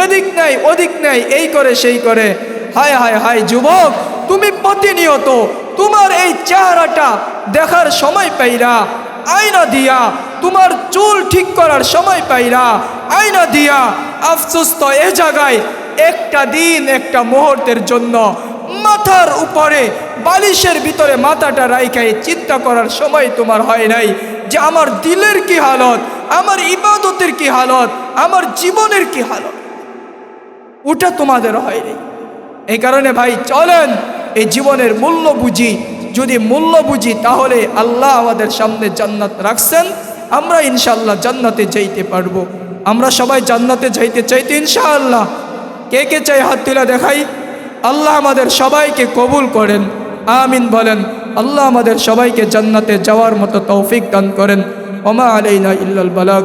[SPEAKER 1] এদিক নাই ওদিক নাই, এই করে সেই করে। হায় হায় হায় যুবক, তুমি প্রতিনিয়ত তোমার এই চেহারাটা দেখার সময় পাইরা, আয়না দিয়া তোমার চুল ঠিক করার সময় পাইরা, আয়না দিয়া। আফসোস তো এ জায়গায়, একটা দিন একটা মুহূর্তের জন্য মাথার উপরে বালিশের ভিতরে মাথাটা রাইখাই চিন্তা করার সময় তোমার হয় নাই যে আমার দিলের কি হালত, আমার ইবাদতের কি হালত, আমার জীবনের কি হালত, ওটা তোমাদের হয়নি। এই কারণে ভাই চলেন এই জীবনের মূল্য বুঝি। যদি মূল্য বুঝি তাহলে আল্লাহ আমাদের সামনে জান্নাত রাখছেন, আমরা ইনশাআল্লাহ জান্নাতে যাইতে পারবো। আমরা সবাই জান্নাতে যাইতে চাইতে ইনশাআল্লাহ। কে কে চাই হাত তুলে দেখাই। আল্লাহ আমাদের সবাইকে কবুল করেন, আমিন বলেন। আল্লাহ আমাদের সবাইকে জান্নাতে যাওয়ার মতো তৌফিক দান করেন। ওমা আলাইনা ইল্লাল বালাগ।